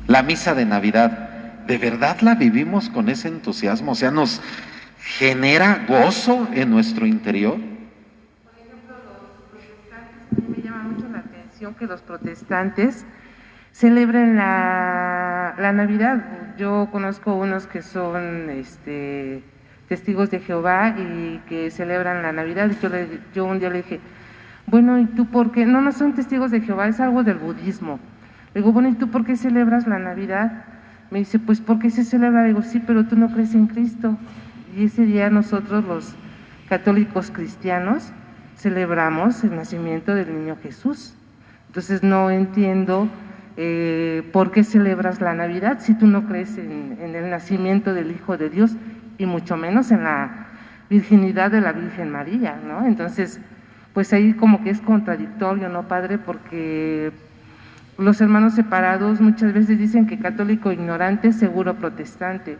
La misa de Navidad, ¿de verdad la vivimos con ese entusiasmo? O sea, ¿nos genera gozo en nuestro interior? Por ejemplo, los protestantes, me llama mucho la atención que los protestantes celebren la Navidad. Yo conozco unos que son testigos de Jehová y que celebran la Navidad. Y yo un día le dije, bueno, ¿y tú por qué? No son testigos de Jehová, es algo del budismo. Le digo, bueno, ¿y tú por qué celebras la Navidad? Me dice, pues ¿por qué se celebra? Le digo, sí, pero tú no crees en Cristo. Y ese día nosotros, los católicos cristianos, celebramos el nacimiento del niño Jesús. Entonces no entiendo por qué celebras la Navidad si tú no crees en el nacimiento del Hijo de Dios y mucho menos en la virginidad de la Virgen María, ¿no? Entonces, pues ahí como que es contradictorio, ¿no, Padre? Porque los hermanos separados muchas veces dicen que católico ignorante, seguro protestante.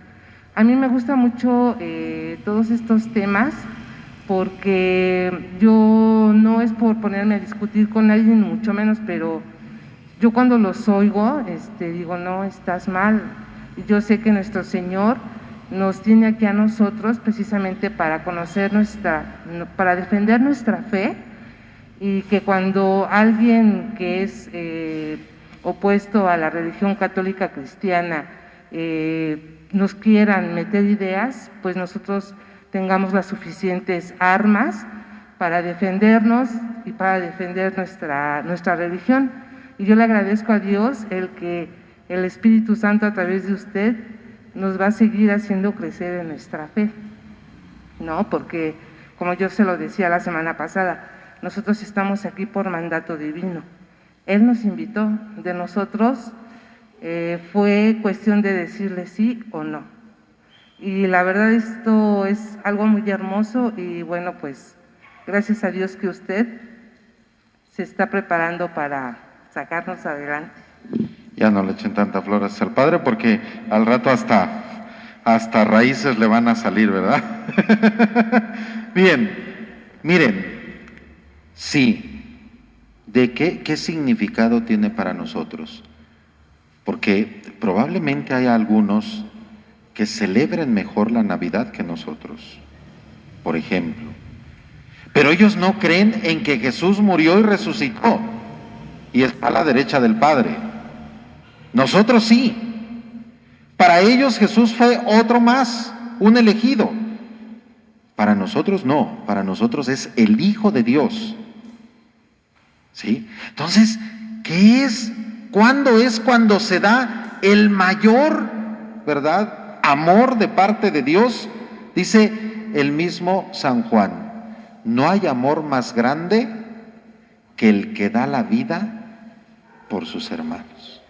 A mí me gusta mucho todos estos temas porque yo no es por ponerme a discutir con nadie, ni mucho menos, pero yo cuando los oigo, digo, no, estás mal. Y yo sé que nuestro Señor nos tiene aquí a nosotros precisamente para conocer para defender nuestra fe, y que cuando alguien que es opuesto a la religión católica cristiana nos quieran meter ideas, pues nosotros tengamos las suficientes armas para defendernos y para defender nuestra religión. Y yo le agradezco a Dios el que el Espíritu Santo a través de usted nos va a seguir haciendo crecer en nuestra fe, ¿no? Porque, como yo se lo decía la semana pasada, nosotros estamos aquí por mandato divino. Él nos invitó, de nosotros fue cuestión de decirle sí o no. Y la verdad esto es algo muy hermoso y bueno, pues gracias a Dios que usted se está preparando para sacarnos adelante. Ya no le echen tanta flores al Padre porque al rato hasta raíces le van a salir, ¿verdad? Bien, miren, sí, ¿de qué significado tiene para nosotros? Porque probablemente hay algunos que celebren mejor la Navidad que nosotros, por ejemplo. Pero ellos no creen en que Jesús murió y resucitó y está a la derecha del Padre. Nosotros sí. Para ellos Jesús fue otro más, un elegido. Para nosotros no, para nosotros es el Hijo de Dios. ¿Sí? Entonces, ¿qué es? ¿Cuándo es cuando se da el mayor, verdad, amor de parte de Dios? Dice el mismo San Juan, no hay amor más grande que el que da la vida por sus hermanos.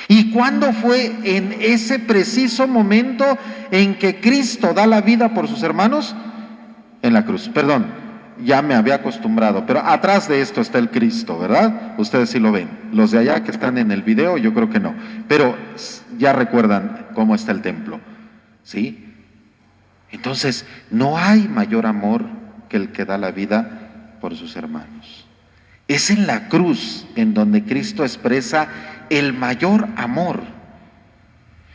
¿Y cuándo fue en ese preciso momento en que Cristo da la vida por sus hermanos? En la cruz. Perdón, ya me había acostumbrado, pero atrás de esto está el Cristo, ¿verdad? Ustedes sí lo ven. Los de allá que están en el video, yo creo que no. Pero ya recuerdan cómo está el templo, ¿sí? Entonces, no hay mayor amor que el que da la vida por sus hermanos. Es en la cruz en donde Cristo expresa el mayor amor.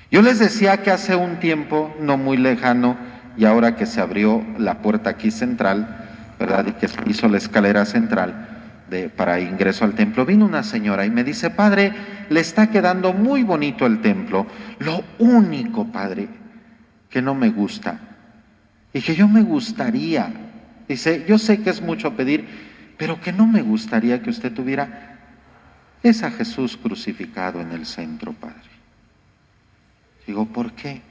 Yo les decía que hace un tiempo, no muy lejano, y ahora que se abrió la puerta aquí central, ¿verdad? Y que se hizo la escalera central para ingreso al templo, vino una señora y me dice, padre, le está quedando muy bonito el templo. Lo único, padre, que no me gusta, y que yo me gustaría, dice, yo sé que es mucho pedir, pero que no me gustaría que usted tuviera es a Jesús crucificado en el centro, padre. Digo, ¿por qué?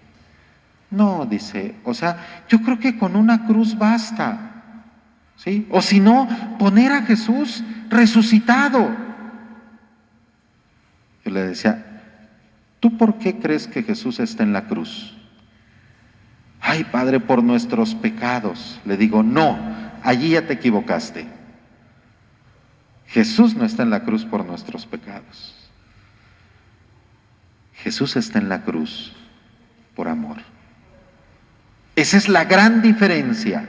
No, dice, o sea, yo creo que con una cruz basta, ¿sí? O si no, poner a Jesús resucitado. Yo le decía, ¿tú por qué crees que Jesús está en la cruz? Ay, padre, por nuestros pecados. Le digo, no, allí ya te equivocaste. Jesús no está en la cruz por nuestros pecados. Jesús está en la cruz por amor. Esa es la gran diferencia.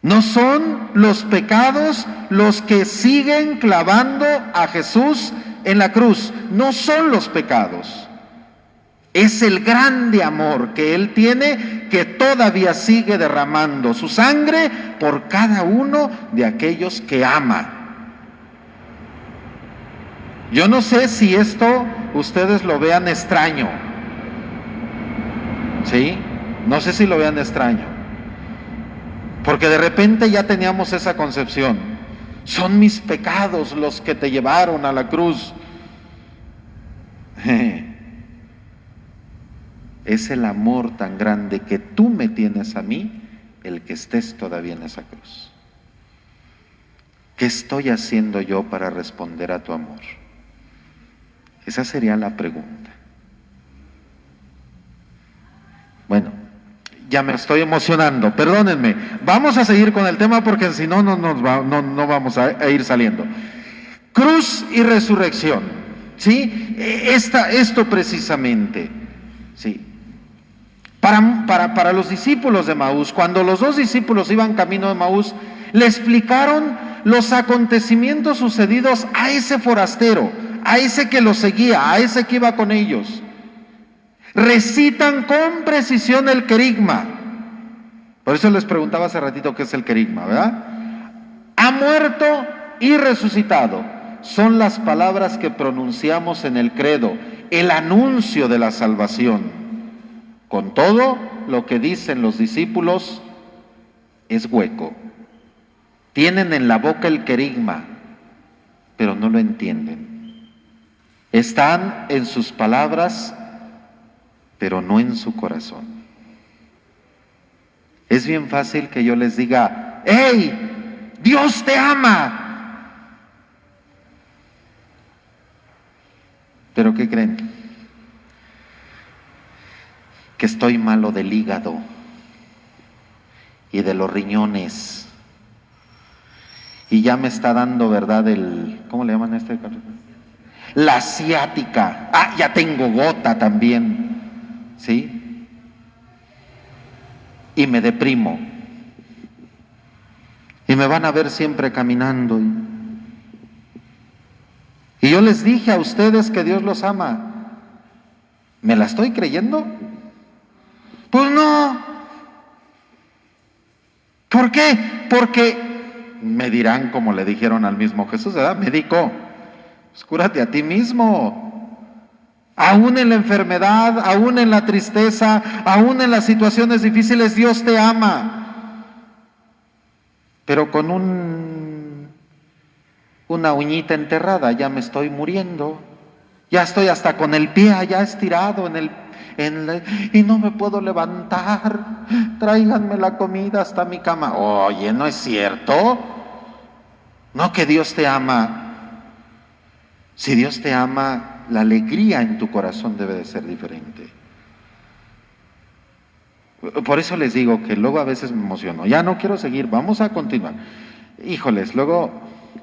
No son los pecados los que siguen clavando a Jesús en la cruz. No son los pecados. Es el grande amor que Él tiene, que todavía sigue derramando su sangre por cada uno de aquellos que ama. Yo no sé si esto ustedes lo vean extraño, ¿sí? No sé si lo vean extraño, porque de repente ya teníamos esa concepción. Son mis pecados los que te llevaron a la cruz. Es el amor tan grande que tú me tienes a mí, el que estés todavía en esa cruz. ¿Qué estoy haciendo yo para responder a tu amor? Esa sería la pregunta. Bueno, ya me estoy emocionando, perdónenme. Vamos a seguir con el tema porque si no, no vamos a ir saliendo. Cruz y resurrección, ¿sí? Esto precisamente, ¿sí? Para los discípulos de Emaús, cuando los dos discípulos iban camino de Emaús, le explicaron los acontecimientos sucedidos a ese forastero, a ese que los seguía, a ese que iba con ellos. Recitan con precisión el querigma. Por eso les preguntaba hace ratito qué es el querigma, ¿verdad? Ha muerto y resucitado. Son las palabras que pronunciamos en el credo, el anuncio de la salvación. Con todo, lo que dicen los discípulos es hueco. Tienen en la boca el querigma, pero no lo entienden. Están en sus palabras, pero no en su corazón. Es bien fácil que yo les diga, ¡hey! ¡Dios te ama! ¿Pero qué creen? Que estoy malo del hígado y de los riñones y ya me está dando, ¿verdad? ¿Cómo le llaman a este? La ciática. Ah, ya tengo gota también, ¿sí? Y me deprimo y me van a ver siempre caminando y yo les dije a ustedes que Dios los ama. ¿Me la estoy creyendo? Pues no. ¿Por qué? Porque me dirán, como le dijeron al mismo Jesús, ¿verdad? Médico, pues cúrate a ti mismo. Aún en la enfermedad, aún en la tristeza, aún en las situaciones difíciles, Dios te ama. Pero con una uñita enterrada ya me estoy muriendo. Ya estoy hasta con el pie allá estirado y no me puedo levantar. Tráiganme la comida hasta mi cama. Oye, ¿no es cierto? No, que Dios te ama. Si Dios te ama, la alegría en tu corazón debe de ser diferente. Por eso les digo que luego a veces me emociono. Ya no quiero seguir, vamos a continuar. Híjoles, luego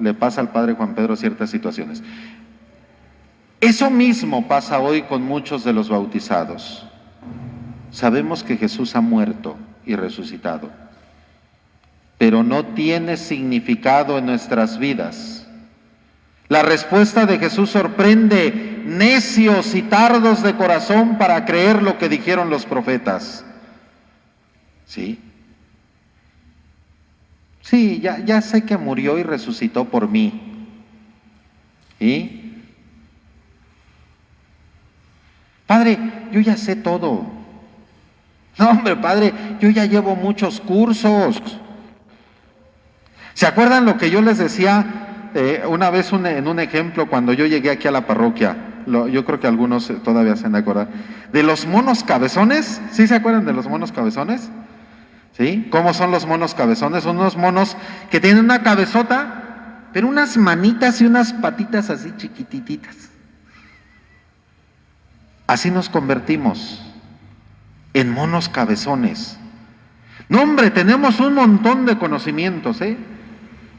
le pasa al padre Juan Pedro ciertas situaciones. Eso mismo pasa hoy con muchos de los bautizados. Sabemos que Jesús ha muerto y resucitado, pero no tiene significado en nuestras vidas. La respuesta de Jesús sorprende, necios y tardos de corazón para creer lo que dijeron los profetas. ¿Sí? Sí, ya sé que murió y resucitó por mí. ¿Y? Padre, yo ya sé todo. No, hombre, padre, yo ya llevo muchos cursos. ¿Se acuerdan lo que yo les decía una vez en un ejemplo cuando yo llegué aquí a la parroquia? Yo creo que algunos todavía se han de acordar. De los monos cabezones. ¿Sí se acuerdan de los monos cabezones? ¿Sí? ¿Cómo son los monos cabezones? Son unos monos que tienen una cabezota, pero unas manitas y unas patitas así chiquitititas. Así nos convertimos en monos cabezones. No, hombre, tenemos un montón de conocimientos, ¿eh?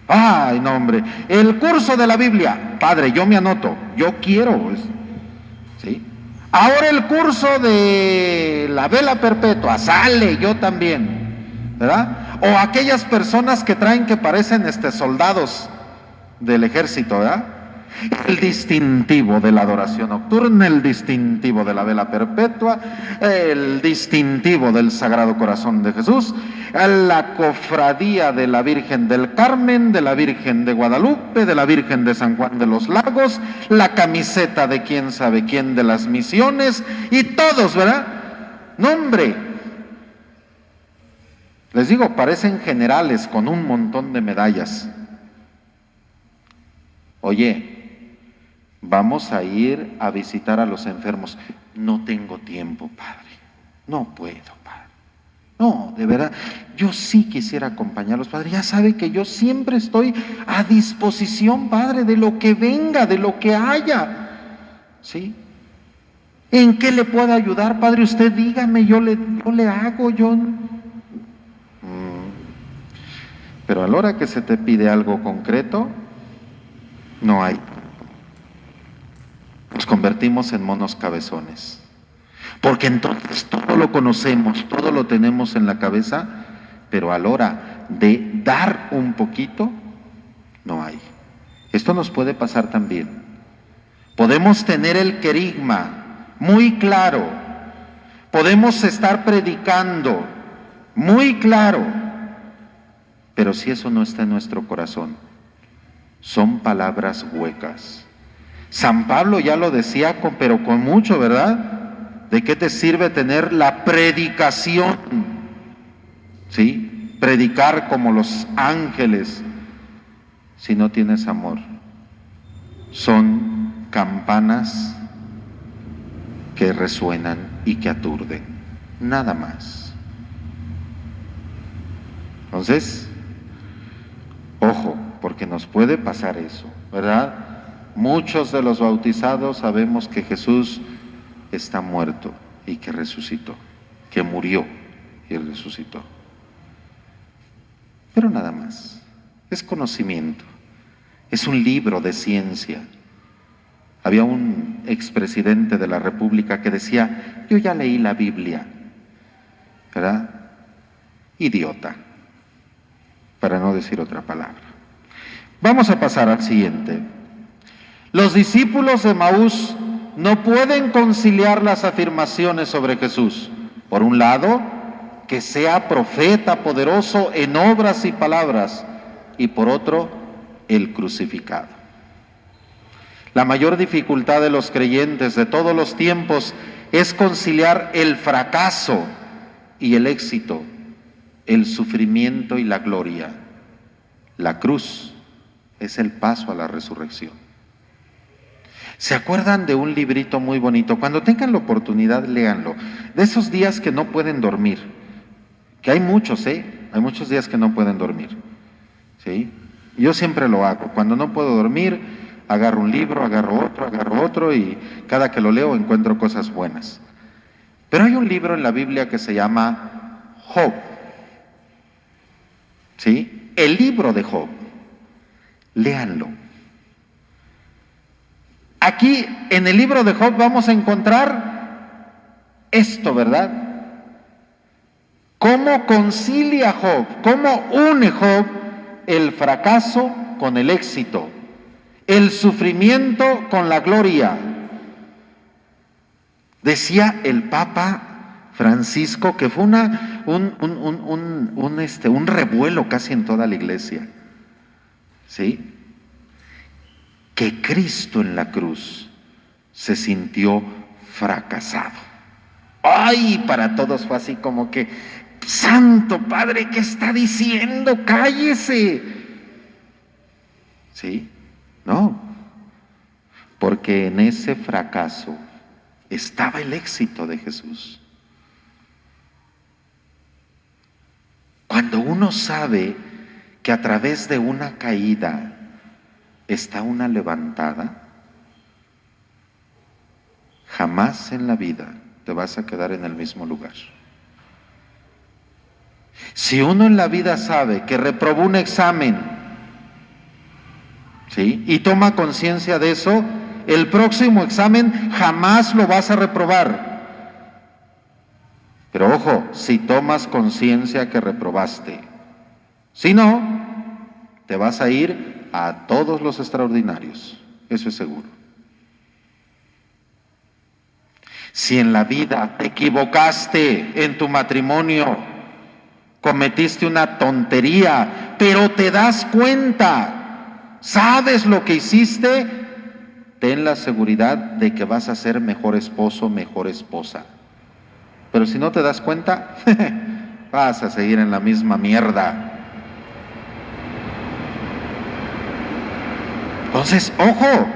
Ay, no, hombre, el curso de la Biblia, padre, yo me anoto, yo quiero, ¿sí? Ahora el curso de la vela perpetua, sale, yo también, ¿verdad? O aquellas personas que traen que parecen soldados del ejército, ¿verdad? El distintivo de la adoración nocturna, el distintivo de la vela perpetua, el distintivo del Sagrado Corazón de Jesús, la cofradía de la Virgen del Carmen, de la Virgen de Guadalupe, de la Virgen de San Juan de los Lagos, la camiseta de quién sabe quién de las misiones, y todos, ¿verdad? No, hombre, les digo, parecen generales con un montón de medallas. Oye, vamos a ir a visitar a los enfermos. No tengo tiempo, padre. No puedo, padre. No, de verdad, yo sí quisiera acompañarlos, padre. Ya sabe que yo siempre estoy a disposición, padre, de lo que venga, de lo que haya. ¿Sí? ¿En qué le puedo ayudar, padre? Usted dígame, yo le hago, Pero a la hora que se te pide algo concreto, no hay. Nos convertimos en monos cabezones. Porque entonces todo lo conocemos, todo lo tenemos en la cabeza, pero a la hora de dar un poquito, no hay. Esto nos puede pasar también. Podemos tener el querigma muy claro, podemos estar predicando muy claro, pero si eso no está en nuestro corazón, son palabras huecas. San Pablo ya lo decía, pero con mucho, ¿verdad? ¿De qué te sirve tener la predicación? ¿Sí? Predicar como los ángeles si no tienes amor. Son campanas que resuenan y que aturden. Nada más. Entonces, ojo, porque nos puede pasar eso, ¿verdad? Muchos de los bautizados sabemos que Jesús está muerto y que resucitó, que murió y resucitó. Pero nada más, es conocimiento, es un libro de ciencia. Había un expresidente de la República que decía, yo ya leí la Biblia, ¿verdad? Idiota, para no decir otra palabra. Vamos a pasar al siguiente. Los discípulos de Emaús no pueden conciliar las afirmaciones sobre Jesús. Por un lado, que sea profeta poderoso en obras y palabras, y por otro, el crucificado. La mayor dificultad de los creyentes de todos los tiempos es conciliar el fracaso y el éxito, el sufrimiento y la gloria. La cruz es el paso a la resurrección. ¿Se acuerdan de un librito muy bonito? Cuando tengan la oportunidad, léanlo. De esos días que no pueden dormir, que hay muchos, hay muchos días que no pueden dormir, ¿sí? Yo siempre lo hago. Cuando no puedo dormir, agarro un libro, agarro otro, y cada que lo leo encuentro cosas buenas. Pero hay un libro en la Biblia que se llama Job, ¿sí? El libro de Job. Léanlo. Aquí en el libro de Job vamos a encontrar esto, ¿verdad? ¿Cómo concilia Job? ¿Cómo une Job el fracaso con el éxito? El sufrimiento con la gloria. Decía el Papa Francisco que fue un revuelo casi en toda la iglesia, ¿sí? Que Cristo en la cruz se sintió fracasado. ¡Ay! Para todos fue así como que, Santo Padre, ¿qué está diciendo? ¡Cállese! ¿Sí? No, porque en ese fracaso estaba el éxito de Jesús. Cuando uno sabe que a través de una caída está una levantada, jamás en la vida te vas a quedar en el mismo lugar. Si uno en la vida sabe que reprobó un examen, ¿sí?, y toma conciencia de eso, el próximo examen jamás lo vas a reprobar. Pero ojo, si tomas conciencia que reprobaste, si no, te vas a ir a todos los extraordinarios, eso es seguro. Si en la vida te equivocaste en tu matrimonio, cometiste una tontería, pero te das cuenta, sabes lo que hiciste, ten la seguridad de que vas a ser mejor esposo, mejor esposa. Pero si no te das cuenta, vas a seguir en la misma mierda. Entonces, ojo,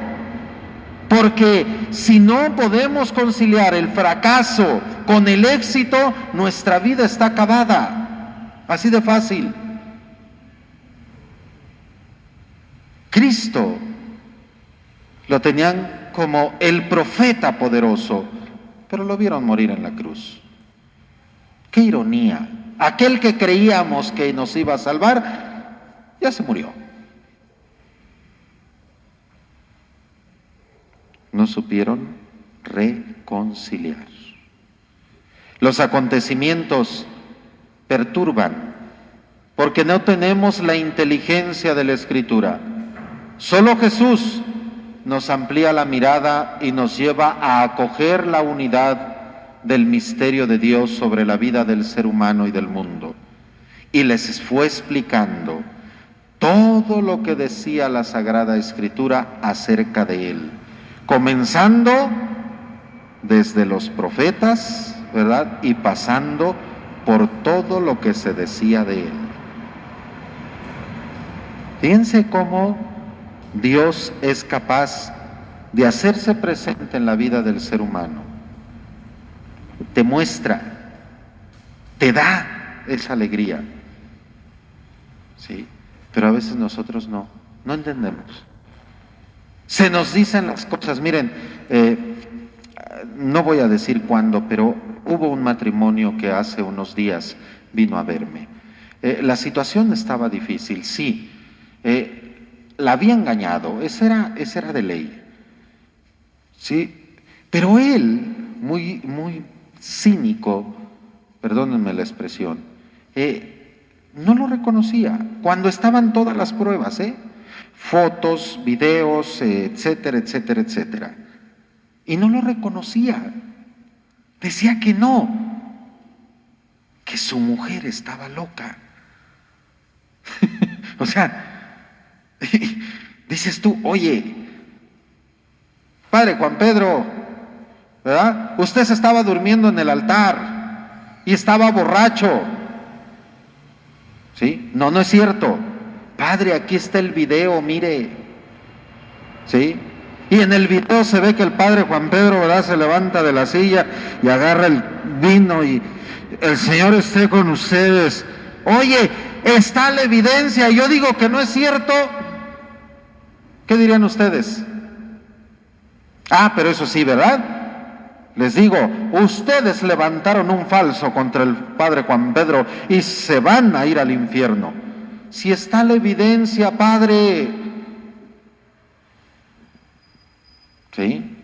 porque si no podemos conciliar el fracaso con el éxito, nuestra vida está acabada. Así de fácil. Cristo lo tenían como el profeta poderoso, pero lo vieron morir en la cruz. ¡Qué ironía! Aquel que creíamos que nos iba a salvar, ya se murió. No supieron reconciliar. Los acontecimientos perturban, porque no tenemos la inteligencia de la Escritura. Solo Jesús nos amplía la mirada y nos lleva a acoger la unidad del misterio de Dios sobre la vida del ser humano y del mundo. Y les fue explicando todo lo que decía la Sagrada Escritura acerca de Él, comenzando desde los profetas, ¿verdad?, y pasando por todo lo que se decía de Él. Fíjense cómo Dios es capaz de hacerse presente en la vida del ser humano. Te muestra, te da esa alegría, ¿sí? Pero a veces nosotros no entendemos. Se nos dicen las cosas, miren, no voy a decir cuándo, pero hubo un matrimonio que hace unos días vino a verme. La situación estaba difícil, sí. La había engañado, ese era de ley, ¿sí? Pero él, muy cínico, perdónenme la expresión, no lo reconocía cuando estaban todas las pruebas, fotos, videos, etcétera, etcétera, etcétera. y no lo reconocía. Decía que no, que su mujer estaba loca. O sea, dices tú, oye, Padre Juan Pedro, ¿verdad? Usted se estaba durmiendo en el altar y estaba borracho. ¿Sí? No, no es cierto. Padre, aquí está el video, mire. ¿Sí? Y en el video se ve que el Padre Juan Pedro, ¿verdad?, se levanta de la silla y agarra el vino y el Señor esté con ustedes. Oye, está la evidencia. Yo digo que no es cierto. ¿Qué dirían ustedes? Ah, pero eso sí, ¿verdad? Les digo, ustedes levantaron un falso contra el Padre Juan Pedro y se van a ir al infierno. Si está la evidencia, Padre. ¿Sí?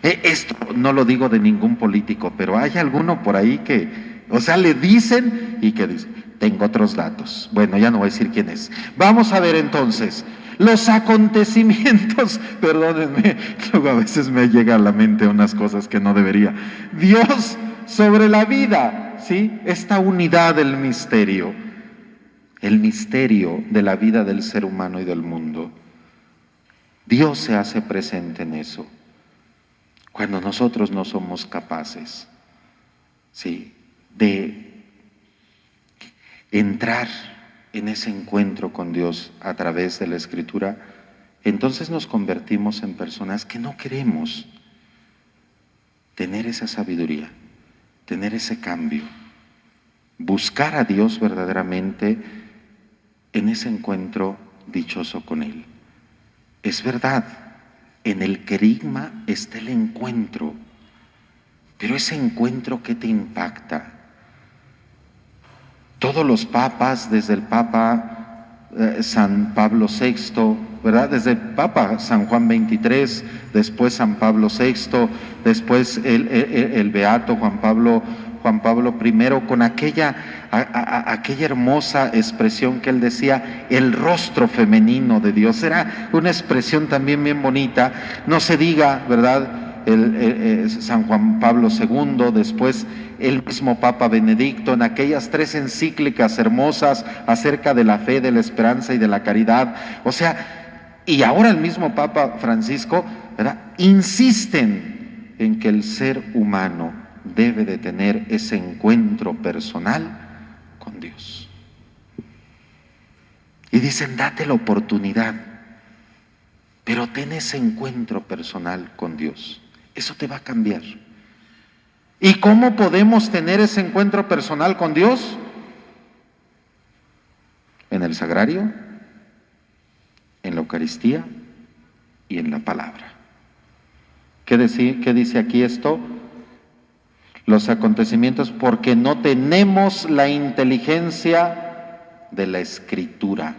Esto no lo digo de ningún político, pero hay alguno por ahí que, o sea, le dicen y que dice, tengo otros datos. Bueno, ya no voy a decir quién es. Vamos a ver entonces los acontecimientos, perdónenme, luego a veces me llega a la mente unas cosas que no debería. Dios sobre la vida, ¿sí? Esta unidad del misterio, el misterio de la vida del ser humano y del mundo. Dios se hace presente en eso, cuando nosotros no somos capaces, ¿sí?, de entrar en ese encuentro con Dios a través de la Escritura. Entonces nos convertimos en personas que no queremos tener esa sabiduría, tener ese cambio, buscar a Dios verdaderamente en ese encuentro dichoso con Él. Es verdad, en el querigma está el encuentro, pero ese encuentro que te impacta. Todos los papas, desde el Papa San Pablo VI, ¿verdad? Desde el Papa San Juan XXIII, después San Pablo VI, después el Beato Juan Pablo I, con aquella hermosa expresión que él decía, el rostro femenino de Dios. Era una expresión también bien bonita. No se diga, ¿verdad?, San Juan Pablo II, después el mismo Papa Benedicto, en aquellas 3 encíclicas hermosas acerca de la fe, de la esperanza y de la caridad. O sea, y ahora el mismo Papa Francisco, ¿verdad?, insisten en que el ser humano debe de tener ese encuentro personal con Dios. Y dicen, date la oportunidad, pero ten ese encuentro personal con Dios. Eso te va a cambiar. ¿Y cómo podemos tener ese encuentro personal con Dios? En el sagrario, en la Eucaristía y en la palabra. ¿Qué dice aquí esto? Los acontecimientos, porque no tenemos la inteligencia de la Escritura.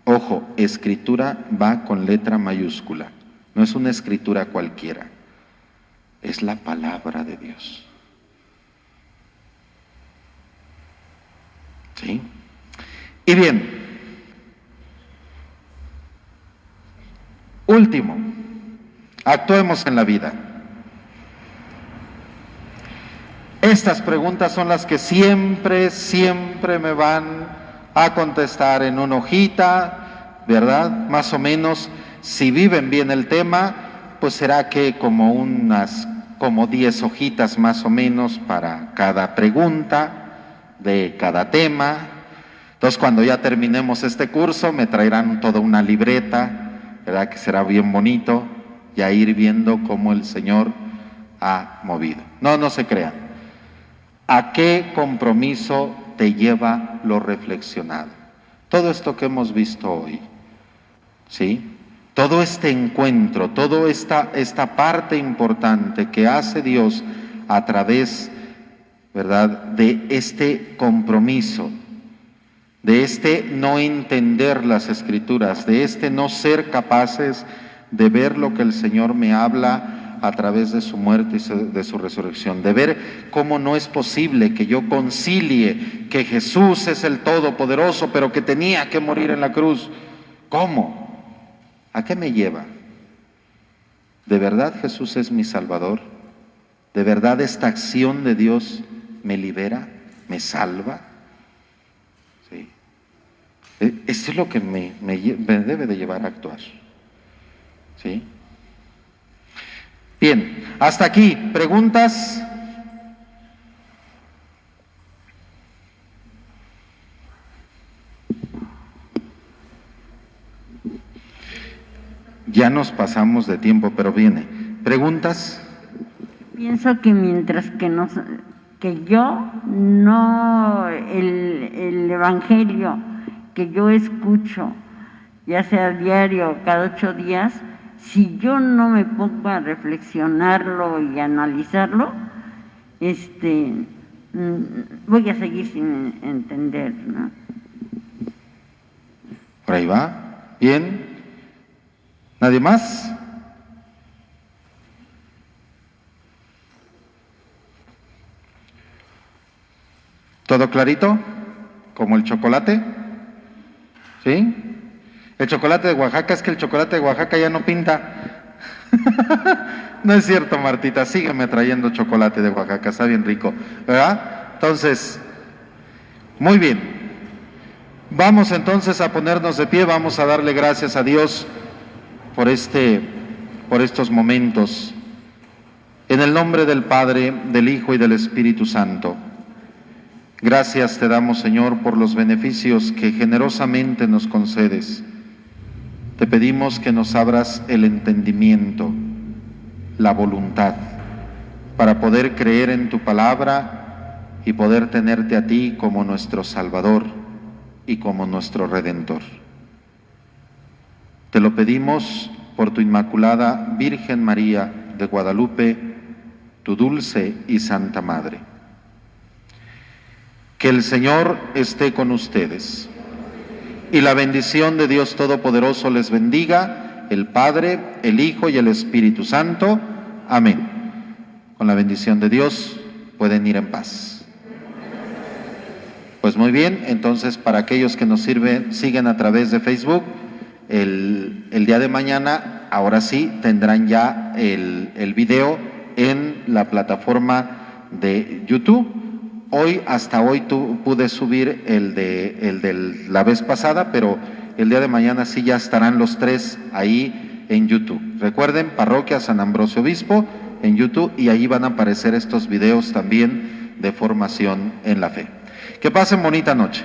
Ojo, Escritura va con letra mayúscula, no es una escritura cualquiera, es la palabra de Dios. ¿Sí? Y bien, último, actuemos en la vida. Estas preguntas son las que siempre me van a contestar en una hojita, ¿verdad? Más o menos, si viven bien el tema, pues será que como 10 hojitas más o menos para cada pregunta de cada tema. Entonces, cuando ya terminemos este curso, me traerán toda una libreta, ¿verdad?, que será bien bonito, y a ir viendo cómo el Señor ha movido. No se crean. ¿A qué compromiso te lleva lo reflexionado? Todo esto que hemos visto hoy, ¿sí? Todo este encuentro, toda esta parte importante que hace Dios a través, ¿verdad?, de este compromiso, de este no entender las Escrituras, de este no ser capaces de ver lo que el Señor me habla a través de su muerte y de su resurrección, de ver cómo no es posible que yo concilie que Jesús es el Todopoderoso, pero que tenía que morir en la cruz. ¿Cómo? ¿A qué me lleva? ¿De verdad Jesús es mi Salvador? ¿De verdad esta acción de Dios me libera, me salva? Sí. Esto es lo que me debe de llevar a actuar. ¿Sí? Bien, hasta aquí. ¿Preguntas? Ya nos pasamos de tiempo, pero viene. ¿Preguntas? Pienso que mientras que yo no, el evangelio que yo escucho, ya sea diario o cada 8 días, si yo no me pongo a reflexionarlo y analizarlo, voy a seguir sin entender, ¿no? Por ahí va. Bien. ¿Nadie más? ¿Todo clarito? ¿Como el chocolate? ¿Sí? El chocolate de Oaxaca, es que el chocolate de Oaxaca ya no pinta. No es cierto, Martita, sígueme trayendo chocolate de Oaxaca, está bien rico, ¿verdad? Entonces, muy bien. Vamos entonces a ponernos de pie, vamos a darle gracias a Dios por estos momentos. En el nombre del Padre, del Hijo y del Espíritu Santo. Gracias te damos, Señor, por los beneficios que generosamente nos concedes. Te pedimos que nos abras el entendimiento, la voluntad, para poder creer en tu palabra y poder tenerte a ti como nuestro Salvador y como nuestro Redentor. Te lo pedimos por tu Inmaculada Virgen María de Guadalupe, tu dulce y santa Madre. Que el Señor esté con ustedes y la bendición de Dios Todopoderoso les bendiga, el Padre, el Hijo y el Espíritu Santo. Amén. Con la bendición de Dios pueden ir en paz. Pues muy bien, entonces para aquellos que nos siguen a través de Facebook, el día de mañana, ahora sí, tendrán ya el video en la plataforma de YouTube. Hasta hoy pude subir el de la vez pasada, pero el día de mañana sí ya estarán los 3 ahí en YouTube. Recuerden, Parroquia San Ambrosio Obispo en YouTube, y ahí van a aparecer estos videos también de formación en la fe. Que pasen bonita noche.